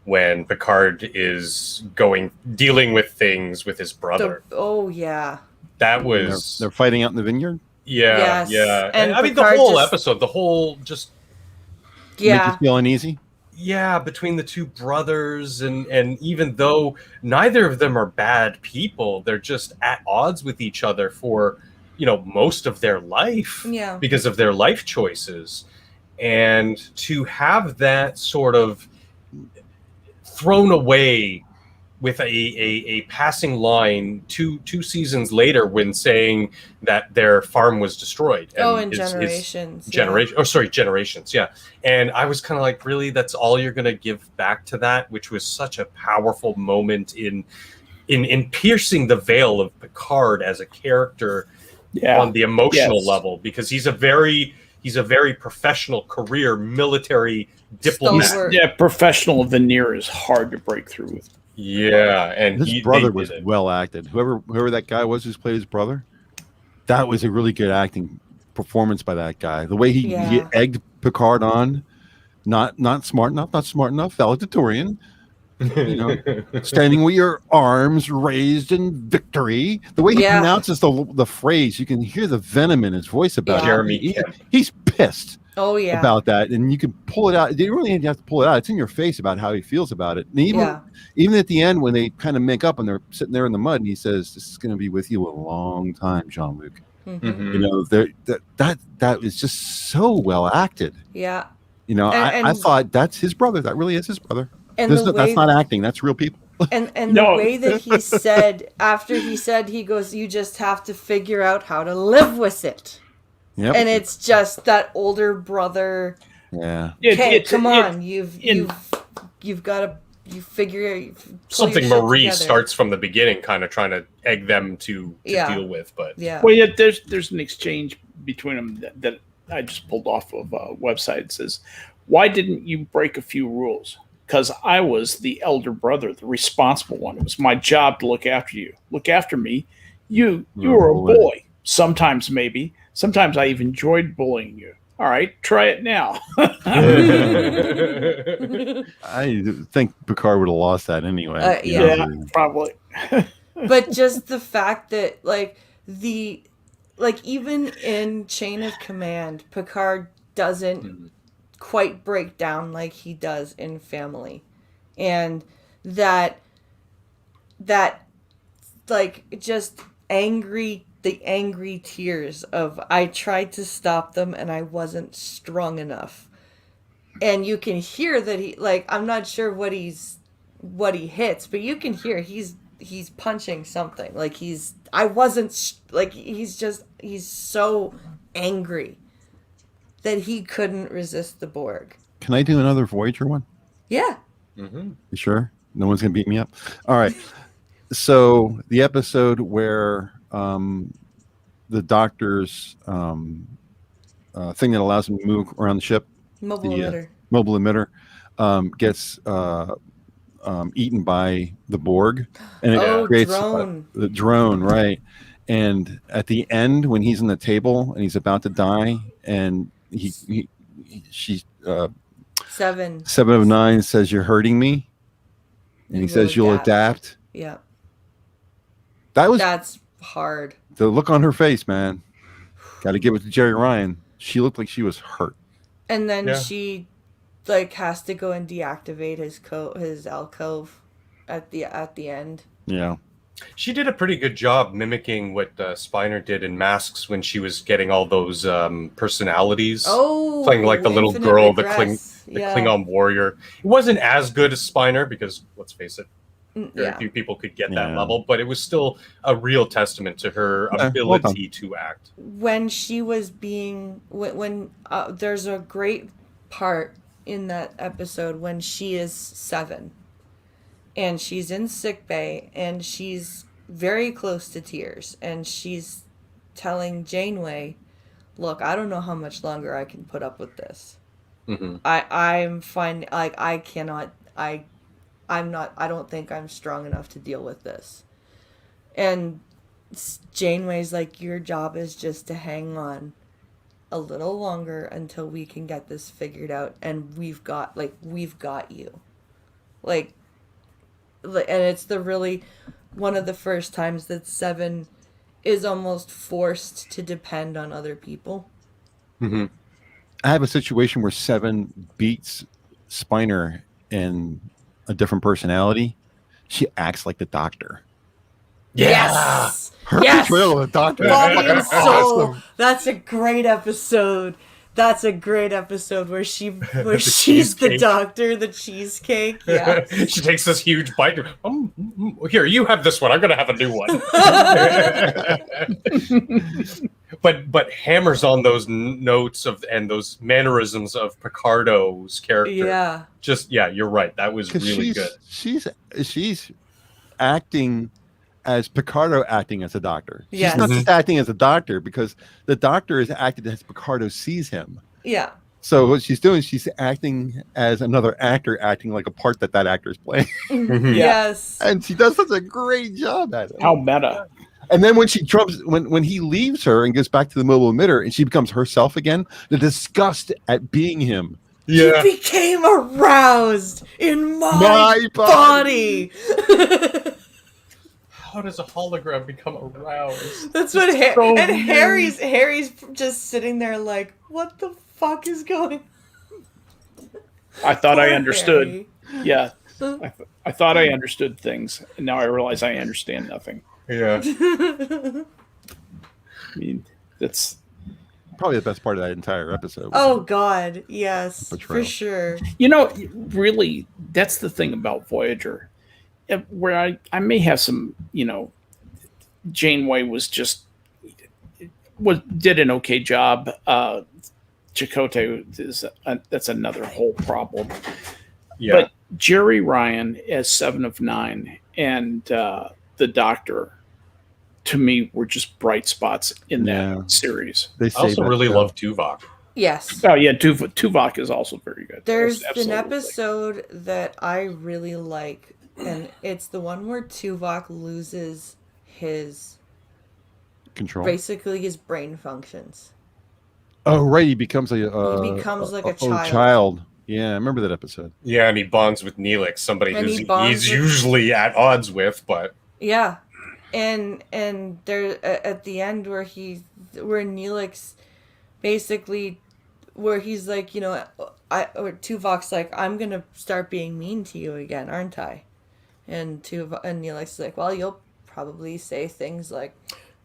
when Picard is dealing with things with his brother. That was they're fighting out in the vineyard. Yeah. And I mean, the whole episode, just make you feel uneasy. Yeah, between the two brothers, and even though neither of them are bad people, they're just at odds with each other for most of their life, because of their life choices. And to have that sort of thrown away with a passing line two seasons later, when saying that their farm was destroyed. And Generations. Generations, yeah. And I was kind of like, really, that's all you're going to give back to that? Which was such a powerful moment in piercing the veil of Picard as a character on the emotional level, because he's a very professional career military diplomat. Professional veneer is hard to break through with. Yeah, and his brother was well acted. Whoever that guy was who's played his brother, that was a really good acting performance by that guy. The way he egged Picard on, not smart enough, valedictorian. Standing with your arms raised in victory. The way he pronounces the phrase, you can hear the venom in his voice about it. Jeremy, he's pissed. Oh yeah, about that, and you can pull it out. You don't really have to pull it out. It's in your face about how he feels about it. And even at the end, when they kind of make up and they're sitting there in the mud, and he says, "This is going to be with you a long time, Jean-Luc." That was just so well acted. Yeah. I thought that's his brother. That really is his brother. And that's not acting. That's real people. And the way that he said, after he said, he goes, "You just have to figure out how to live with it." Yep. And it's just that older brother. Yeah. Okay, come on. You've got to figure something. Marie starts from the beginning, kind of trying to egg them to deal with, but there's an exchange between them that I just pulled off of a website. It says, "Why didn't you break a few rules?" Because I was the elder brother, the responsible one. It was my job to look after you, look after me. You were a boy. Sometimes maybe. Sometimes I even enjoyed bullying you. All right, try it now. I think Picard would have lost that anyway. Yeah, probably. But just the fact that even in Chain of Command, Picard doesn't quite break down like he does in Family. And that just the angry tears of I tried to stop them and I wasn't strong enough. And you can hear that he I'm not sure what he hits, but you can hear he's punching something. He's so angry that he couldn't resist the Borg. Can I do another Voyager one? Yeah. Mm-hmm. You sure? No one's gonna beat me up. All right. So the episode where the doctor's thing that allows him to move around the ship, mobile emitter, gets eaten by the Borg, and it creates the drone, right? And at the end, when he's on the table and he's about to die, and she's 7 of 9 says, "You're hurting me," and he says, "You'll adapt." Yeah. That's hard. The look on her face, man. Got to give it to Jerry Ryan. She looked like she was hurt. And then she has to go and deactivate his alcove at the end. Yeah. She did a pretty good job mimicking what Spiner did in Masks when she was getting all those personalities. Oh, playing like the little girl, the Klingon warrior. It wasn't as good as Spiner because, let's face it, very few people could get that level, but it was still a real testament to her ability to act. When she was there's a great part in that episode when she is 7 and she's in sickbay and she's very close to tears and she's telling Janeway, look, I don't know how much longer I can put up with this. Mm-hmm. I'm fine. I don't think I'm strong enough to deal with this. And Janeway's like, your job is just to hang on a little longer until we can get this figured out, and we've got you. And it's one of the first times that 7 is almost forced to depend on other people. Mm-hmm. I have a situation where 7 beats Spiner in a different personality. She acts like the Doctor. Yes. Her portrayal of the Doctor. Body and soul. Awesome. That's a great episode. That's a great episode where she's the Doctor, the cheesecake. Yeah. She takes this huge bite. Here, you have this one. I'm gonna have a new one. but hammers on those notes and those mannerisms of Picardo's character. Yeah. You're right. That was really good. She's acting as Picardo acting as a doctor. Yes. She's not just acting as a doctor because the Doctor is acting as Picardo sees him. Yeah. So what she's doing, she's acting as another actor, acting like a part that actor is playing. Yes. And she does such a great job at it. How meta. And then when when he leaves her and goes back to the mobile emitter and she becomes herself again, the disgust at being him. Yeah. He became aroused in my body. How does a hologram become aroused? That's what Harry's just sitting there like, what the fuck is going on? I thought I understood. Harry. Yeah. I thought I understood things, and now I realize I understand nothing. Yeah. I mean, that's probably the best part of that entire episode. Oh God, yes, for sure. Really, that's the thing about Voyager. Where I may have some, Janeway did an okay job. Chakotay that's another whole problem. Yeah. But Jerry Ryan as 7 of 9 and the Doctor, to me, were just bright spots in that series. I also really love Tuvok. Yes. Oh yeah, Tuvok is also very good. There's an episode that I really like. And it's the one where Tuvok loses his control. Basically, his brain functions. Oh, right. He becomes like a child. Yeah, I remember that episode. Yeah, and he bonds with Neelix, somebody he's usually at odds with, but... Yeah. and there at the end where Neelix basically, where he's like, or Tuvok's like, I'm gonna start being mean to you again, aren't I? And Neelix is like, well, you'll probably say things like,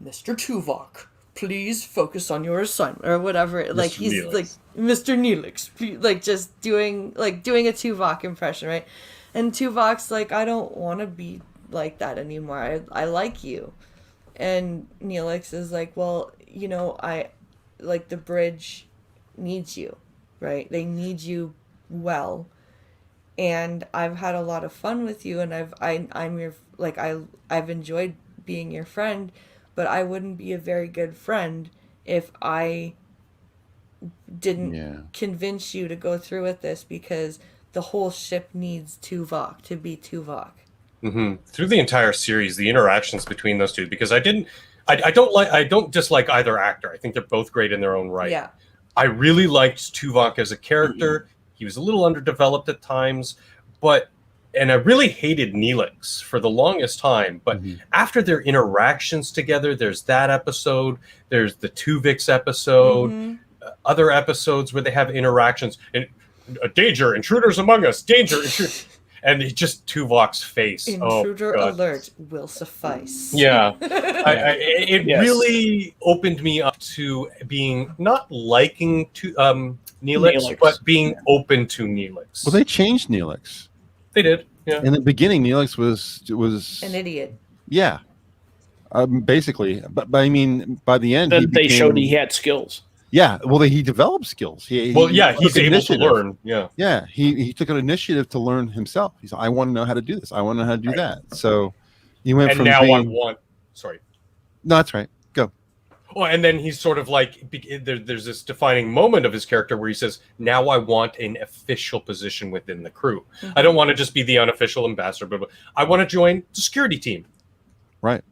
Mr. Tuvok, please focus on your assignment, or whatever. Mr. Like he's Neelix. like, Mr. Neelix, please, like just doing a Tuvok impression, right? And Tuvok's like, I don't want to be like that anymore. I like you. And Neelix is like, well, I like the bridge needs you, right? They need you well. And I've had a lot of fun with you, and I'm your, like, I've enjoyed being your friend, but I wouldn't be a very good friend if I didn't convince you to go through with this, because the whole ship needs Tuvok to be Tuvok. Mm-hmm. Through the entire series, the interactions between those two, because I don't dislike either actor. I think they're both great in their own right. Yeah. I really liked Tuvok as a character. Mm-hmm. He was a little underdeveloped at times, and I really hated Neelix for the longest time. But after their interactions together, there's that episode, there's the Tuvix episode, other episodes where they have interactions, and danger, intruders among us, danger, and it's just Tuvok's face. Intruder alert will suffice. Yeah. It really opened me up to being not liking Neelix, but being open to Neelix. Well, they changed Neelix. They did. Yeah. In the beginning, Neelix was an idiot. Yeah. Basically, but I mean, by the end, they showed he had skills. Yeah, well, he developed skills. He's able to learn. Yeah, he took an initiative to learn himself. He's like, I want to know how to do this. I want to know how to do that. So he went from now being, sorry. No, that's right. Go. Well, and then he's sort of like, there's this defining moment of his character where he says, now I want an official position within the crew. I don't want to just be the unofficial ambassador, but I want to join the security team. Right.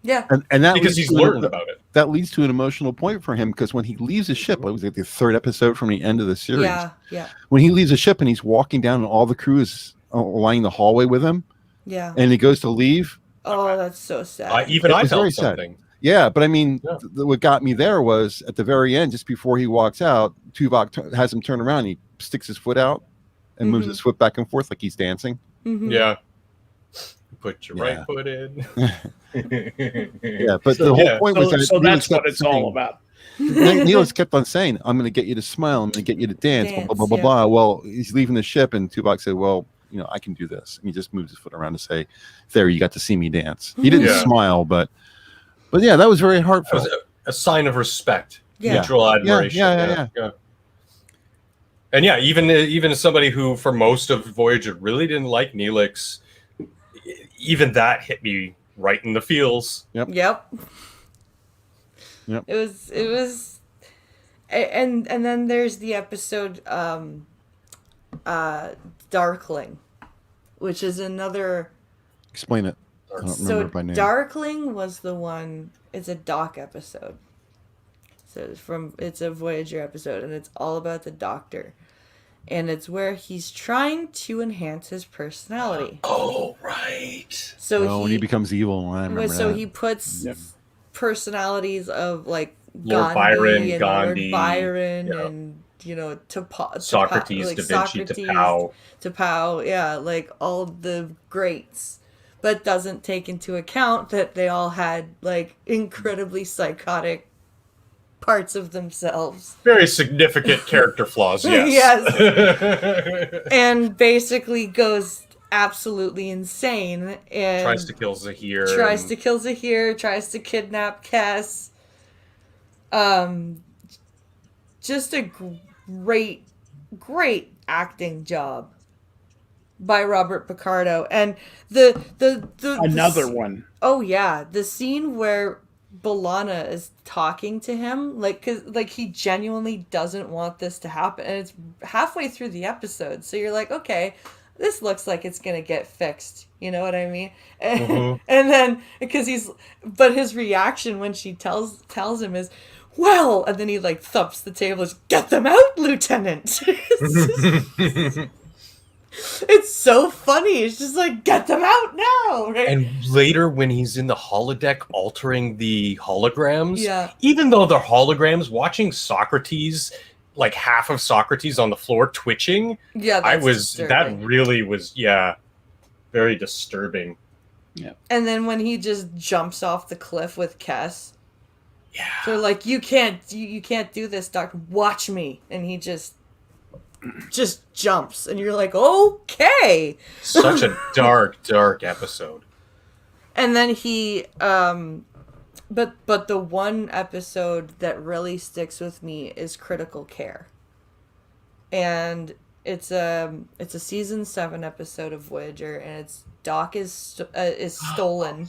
Yeah. And that because he's learned about it. That leads to an emotional point for him, because when he leaves the ship, it was like the third episode from the end of the series. Yeah. When he leaves the ship and he's walking down and all the crew is lining the hallway with him. Yeah. And he goes to leave. Oh, that's so sad. I felt something. Sad. Yeah, but I mean, what got me there was at the very end, just before he walks out, Tuvok has him turn around. He sticks his foot out and moves his foot back and forth like he's dancing. Yeah. Put your right foot in. Yeah, but the whole point was that that's what it's all about. Neelix kept on saying, I'm going to get you to smile. I'm going to get you to dance, blah, blah, blah, blah. Well, he's leaving the ship, and Tuvok said, well, I can do this. And he just moves his foot around to say, there, you got to see me dance. He didn't smile, but yeah, that was very heartfelt. It was a sign of respect, Yeah. mutual admiration. Yeah. And even as somebody who, for most of Voyager, really didn't like Neelix, even that hit me right in the feels. Yep. It was, and then there's the episode, Darkling, which is another. Explain it. I don't remember it by name. Darkling was the one. It's a Doc episode. So it's a Voyager episode, and it's all about the Doctor. And it's where he's trying to enhance his personality. Oh, right. So when he becomes evil, I remember so that. he puts personalities of like Lord Gandhi and Gandhi, Lord Byron, and Socrates, Da Vinci, T'Pau, like all the greats, but doesn't take into account that they all had like incredibly psychotic parts of themselves. Very significant character flaws, yes. Yes. And basically goes absolutely insane and tries to kill Zahir. Tries to kidnap Cass. Just a great acting job by Robert Picardo. And the another one. Oh yeah, the scene where B'Elanna is talking to him, cause he genuinely doesn't want this to happen, and it's halfway through the episode, so you're like, okay, this looks like it's gonna get fixed. You know what I mean? And then but his reaction when she tells him is, well, and then he thumps the table, is, get them out, Lieutenant. It's so funny. It's just like, get them out now, right? And later, when he's in the holodeck altering the holograms, Yeah. even though they're holograms, watching Socrates, like half of Socrates on the floor twitching, Yeah, that disturbing. really was, very disturbing. Yeah. And then when he just jumps off the cliff with Kess, Yeah. they're like, you can't do this, Doctor. Watch me. And he just jumps, and you're like, okay. Such a dark episode. And then he but the one episode that really sticks with me is Critical Care. And it's a season 7 episode of Voyager, and it's Doc is stolen.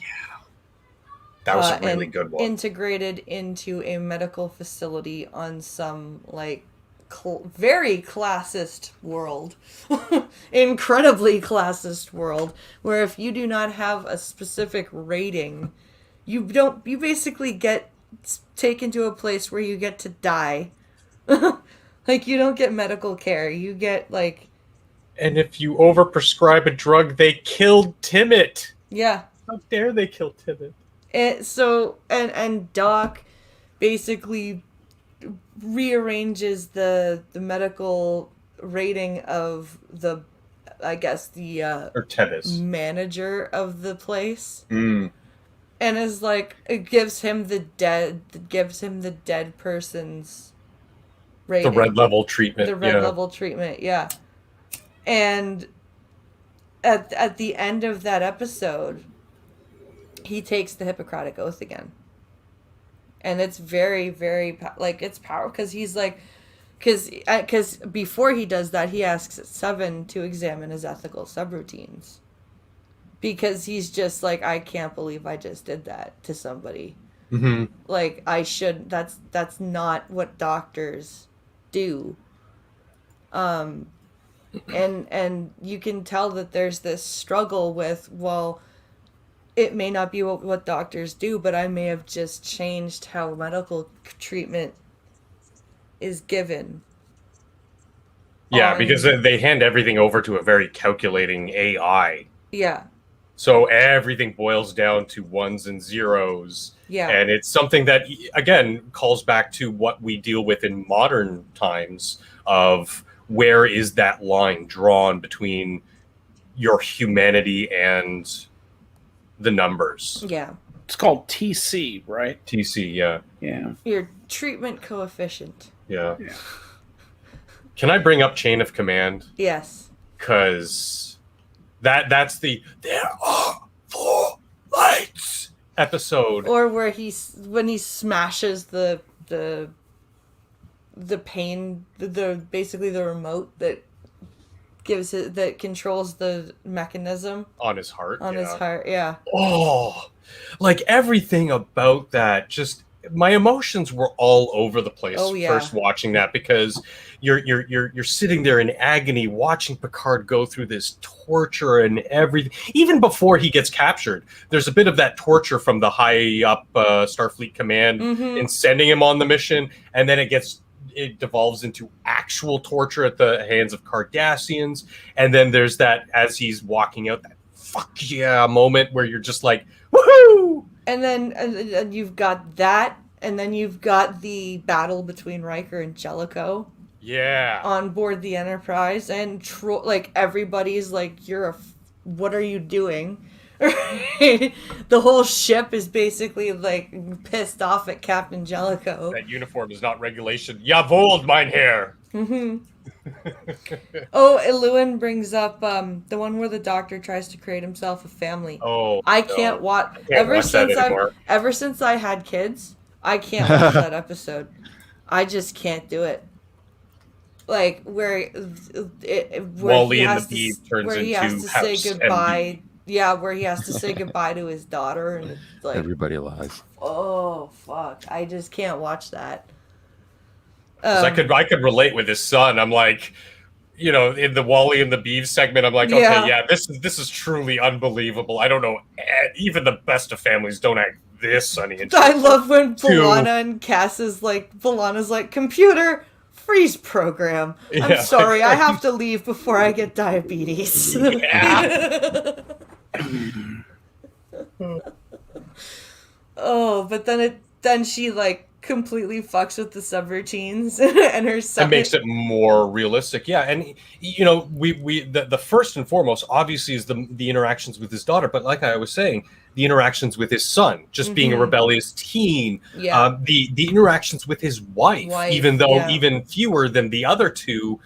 That was a really and good one. Integrated into a medical facility on some like very classist world, incredibly classist world, where if you do not have a specific rating, you basically get taken to a place where you get to die. Like, you don't get medical care. You get like, and if you overprescribe a drug, they killed Timmett. yeah. How dare they kill Timmett? And Doc basically rearranges the medical rating of the, I guess, the Or Tevis. manager of the place, Mm. and is like, it gives him the dead person's rating. The red level treatment. The red level treatment, yeah. And at the end of that episode, he takes the Hippocratic Oath again. And it's very, very, like, it's powerful, because he's like, because before he does that, he asks Seven to examine his ethical subroutines. Because he's just like, I can't believe I just did that to somebody. Mm-hmm. Like, I should, that's not what doctors do. And you can tell that there's this struggle with, well, it may not be what doctors do, but I may have just changed how medical treatment is given. Yeah, because they hand everything over to a very calculating AI. Yeah. So everything boils down to ones and zeros. Yeah. And it's something that, again, calls back to what we deal with in modern times of where is that line drawn between your humanity and the numbers. Yeah. It's called TC, right? TC, yeah. Yeah. Your treatment coefficient. Yeah. Can I bring up Chain of Command? Yes. Because that's the there are 4 lights episode. Or where when he smashes the pain, the basically the remote that gives it, that controls the mechanism On his heart. his heart. Yeah. Oh, like everything about that, just my emotions were all over the place first watching that, because you're sitting there in agony watching Picard go through this torture and everything. Even before he gets captured, there's a bit of that torture from the high up Starfleet command in sending him on the mission, and then it devolves into actual torture at the hands of Cardassians. And then there's that, as he's walking out, that fuck yeah moment where you're just like, woohoo! And then and you've got that, and then you've got the battle between Riker and Jellicoe. Yeah. On board the Enterprise, and like everybody's like, what are you doing? The whole ship is basically like pissed off at Captain Jellicoe. That uniform is not regulation. Jawohl, mein Herr. Oh, Lewin brings up the one where the Doctor tries to create himself a family. Oh, I can't watch. Ever since I had kids, I can't watch that episode. I just can't do it. Like where Wally and the Bee turns where he into has to say goodbye. Yeah, where he has to say goodbye to his daughter, and it's like, everybody lies. Oh fuck! I just can't watch that. I could relate with his son. I'm like, in the Wally and the Beeve segment, I'm like, okay, yeah, this is truly unbelievable. I don't know, even the best of families don't act this uninteresting. I love when B'Elanna and Cass is like, B'Elanna's like, computer, freeze program. I'm Yeah. sorry, I have to leave before I get diabetes. Yeah. Oh, but then she like completely fucks with the subroutines and her son. It makes it more realistic. Yeah, and the first and foremost obviously is the interactions with his daughter, but like I was saying, the interactions with his son, just being a rebellious teen, Yeah. the interactions with his wife, even though even fewer than the other two.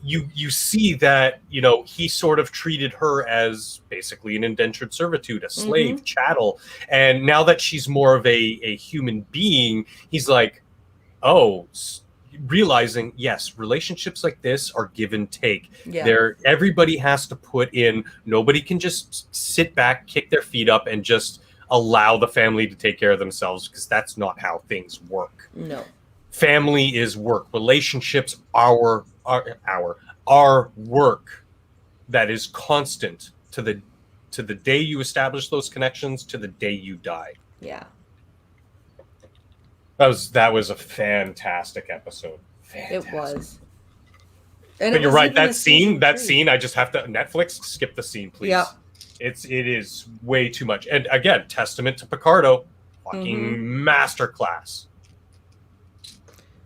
You see that he sort of treated her as basically an indentured servitude, a slave, chattel, and now that she's more of a human being, he's like, realizing, yes, relationships like this are give and take. Everybody has to put in. Nobody can just sit back, kick their feet up, and just allow the family to take care of themselves, because that's not how things work. No. Family is work. Relationships are work that is constant to the day you establish those connections to the day you die. Yeah. That was a fantastic episode. Fantastic. It was. And but you're right, that scene, I just have to Netflix skip the scene, please. Yep. It is way too much. And again, testament to Picardo, fucking masterclass.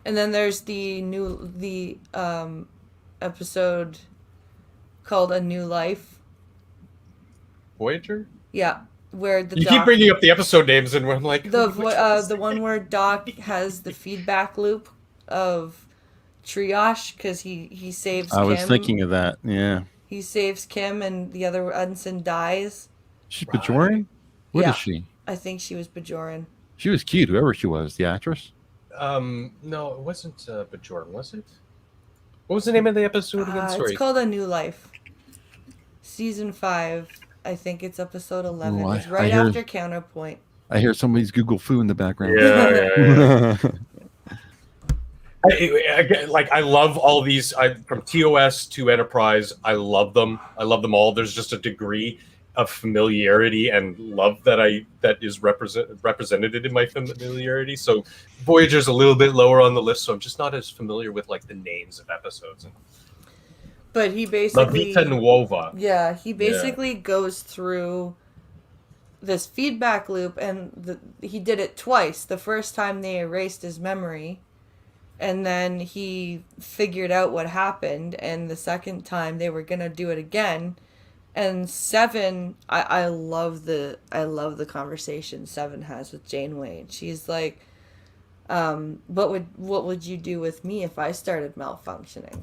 And then there's the episode called A New Life. Voyager? Yeah, where you keep bringing up the episode names, and I'm like, the one where Doc has the feedback loop of triage, because he saves Kim. I was thinking of that. Yeah. He saves Kim, and the other ensign dies. She's Bajoran? What is she? I think she was Bajoran. She was cute, whoever she was, the actress. No, it wasn't Bajoran, was it? What was the name of the episode again? Sorry. It's called A New Life. Season 5. I think it's episode 11. It's right after Counterpoint. I hear somebody's Google Foo in the background. Yeah. I love all these. From TOS to Enterprise, I love them. I love them all. There's just a degree of familiarity and love that is represented in my familiarity. So Voyager's a little bit lower on the list, so I'm just not as familiar with like the names of episodes. But he basically La Vita Nuova. Yeah, he basically goes through this feedback loop, and he did it twice. The first time they erased his memory, and then he figured out what happened, and the second time they were gonna do it again. And Seven, I love the conversation Seven has with Janeway. She's like, what would you do with me if I started malfunctioning?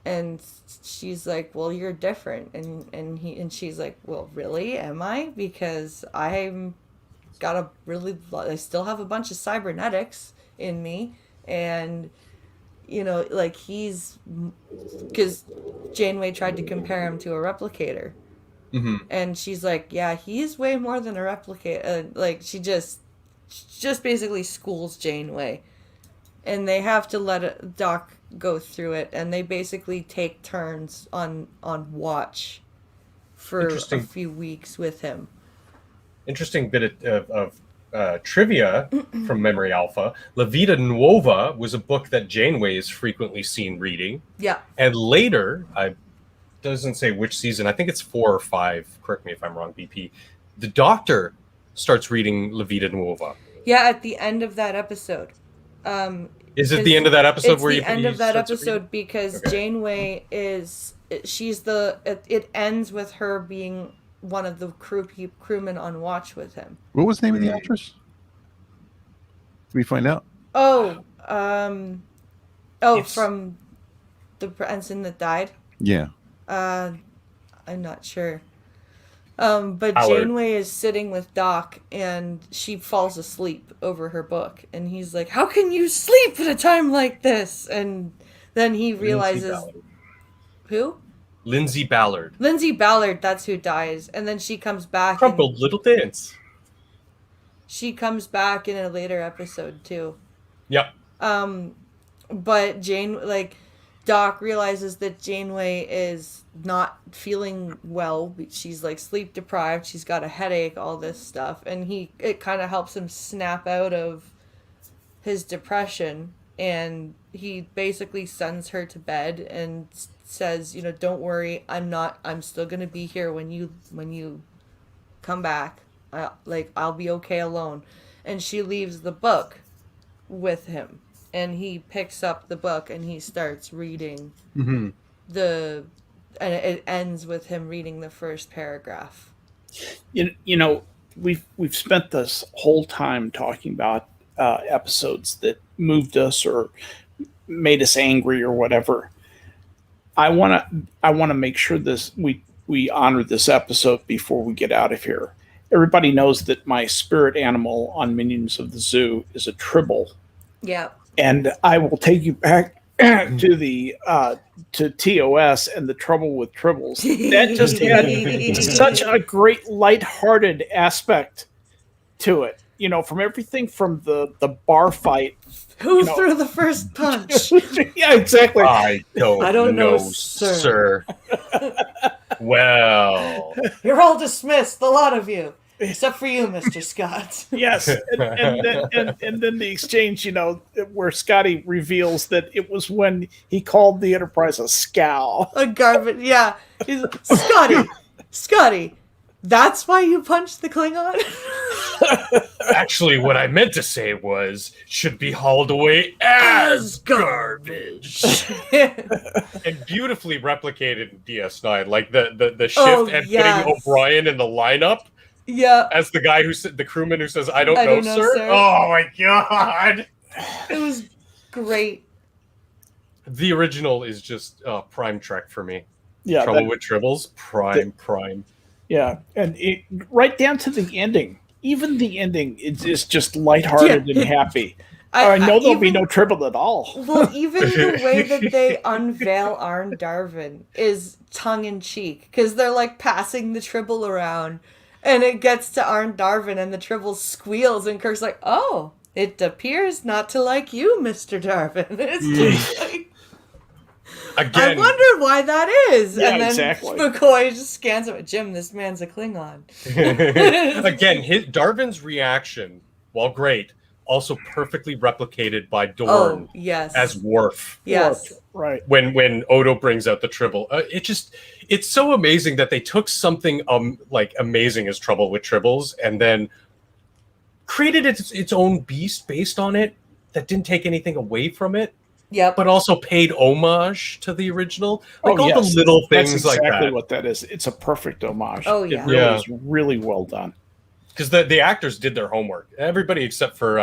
And she's like, well, you're different. And she's like, well, really? Am I? Because I still have a bunch of cybernetics in me. And, like because Janeway tried to compare him to a replicator. And she's like, yeah, he's way more than a replicator. She just basically schools Janeway. And they have to let Doc go through it, and they basically take turns on watch for a few weeks with him. Interesting bit of trivia from Memory Alpha. La Vita Nuova was a book that Janeway is frequently seen reading. Yeah. And later, doesn't say which season, I think it's 4 or 5, correct me if I'm wrong, BP, the Doctor starts reading La Vita Nuova. Yeah, at the end of that episode. Is it the end of that episode? It's the end of that episode because Janeway it ends with her being one of the crewmen on watch with him. What was the name of the actress? Did we find out? From the ensign that died? Yeah. I'm not sure. But Howard. Janeway is sitting with Doc, and she falls asleep over her book. And he's like, how can you sleep at a time like this? And then he realizes... Who? Lindsay Ballard. Lindsay Ballard, that's who dies. And then she comes back. Crumpled Little Dance. She comes back in a later episode, too. Yep. But Doc realizes that Janeway is not feeling well. She's sleep deprived. She's got a headache, all this stuff. And it kind of helps him snap out of his depression. and he basically sends her to bed and says, you know, don't worry, I'm still gonna be here when you come back. I'll be okay alone. And she leaves the book with him, and he picks up the book and he starts reading and it ends with him reading the first paragraph. You know, we've spent this whole time talking about episodes that moved us or made us angry or whatever. I want to make sure we honor this episode before we get out of here. Everybody knows that my spirit animal on Minions of the Zoo is a tribble. Yeah. And I will take you back to the to TOS and the trouble with tribbles. That just had such a great lighthearted aspect to it. You know, from everything from the bar fight. Who threw the first punch? Yeah, exactly. I don't know, sir. Well, you're all dismissed, the lot of you, except for you, Mr. Scott. Yes, and then the exchange, you know, where Scotty reveals that it was when he called the Enterprise a scow. A garbage, yeah. He's Scotty, that's why you punched the Klingon? actually, what I meant to say was should be hauled away as garbage. And beautifully replicated in DS9, like the shift and putting O'Brien in the lineup. Yeah. As the guy the crewman who says, I don't know, sir. Oh my god. It was great. The original is just prime Trek for me. Yeah. Trouble with Tribbles, prime. Yeah. And right down to the ending. Even the ending is just lighthearted and happy. I know there'll be no Tribble at all. Well, even the way that they unveil Arn Darvin is tongue-in-cheek, because they're like passing the Tribble around, and it gets to Arn Darvin, and the Tribble squeals, and Kirk's like, oh, it appears not to like you, Mr. Darvin. It's just like... Again, I wondered why that is. Yeah, and then exactly. McCoy just scans him. Jim, this man's a Klingon. Again, Darvin's reaction, while great, also perfectly replicated by Dorn as Worf. Yes. Right. When Odo brings out the Tribble. It's so amazing that they took something like amazing as Trouble with Tribbles and then created its own beast based on it that didn't take anything away from it. Yep. But also paid homage to the original. Like the little things that's like that. exactly what that is. It's a perfect homage. Oh, yeah. It really is really well done. Because the actors did their homework. Everybody except for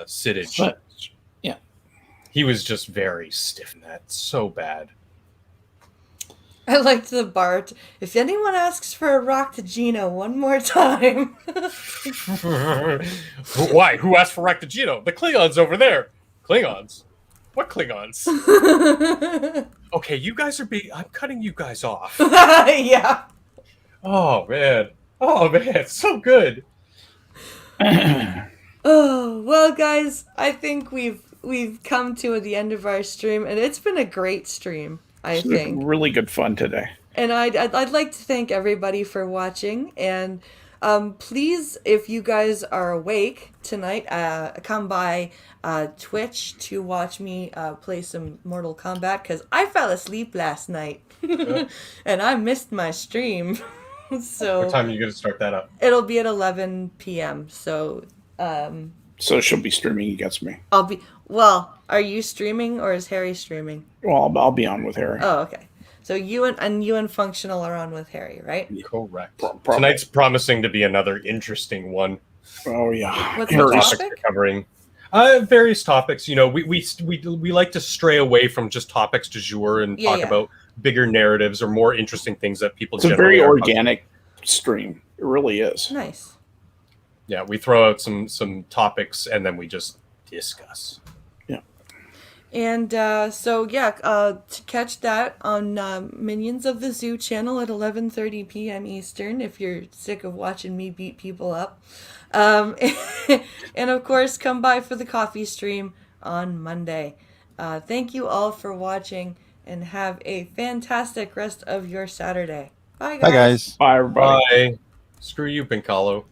Sidich. But, yeah. He was just very stiff in that. So bad. I liked the Bart. If anyone asks for a rock to Gino one more time. Why? Who asked for rock to Gino? The Klingons over there. Klingons? What Klingons? Okay, you guys are I'm cutting you guys off. Yeah. Oh man, so good. Oh well, guys, I think we've come to the end of our stream, and it's been a great stream. I think really good fun today. And I'd like to thank everybody for watching, and please, if you guys are awake tonight, come by Twitch to watch me play some Mortal Kombat, because I fell asleep last night and I missed my stream. So what time are you going to start that up? It'll be at 11 p.m. So she'll be streaming against me. Are you streaming or is Harry streaming? Well, I'll be on with Harry. Oh, okay. So you and Functional are on with Harry, right? Correct. Tonight's promising to be another interesting one. Oh yeah. What's the topic? We're covering various topics. You know, we like to stray away from just topics du jour and talk about bigger narratives or more interesting things that people. It's a very organic stream. It really is. Nice. Yeah, we throw out some topics and then we just discuss. And to catch that on Minions of the Zoo channel at 11:30 p.m. Eastern, if you're sick of watching me beat people up. And of course, come by for the coffee stream on Monday. Thank you all for watching, and have a fantastic rest of your Saturday. Bye, guys. Bye, guys. Bye, everybody. Bye. Screw you, Pincalo.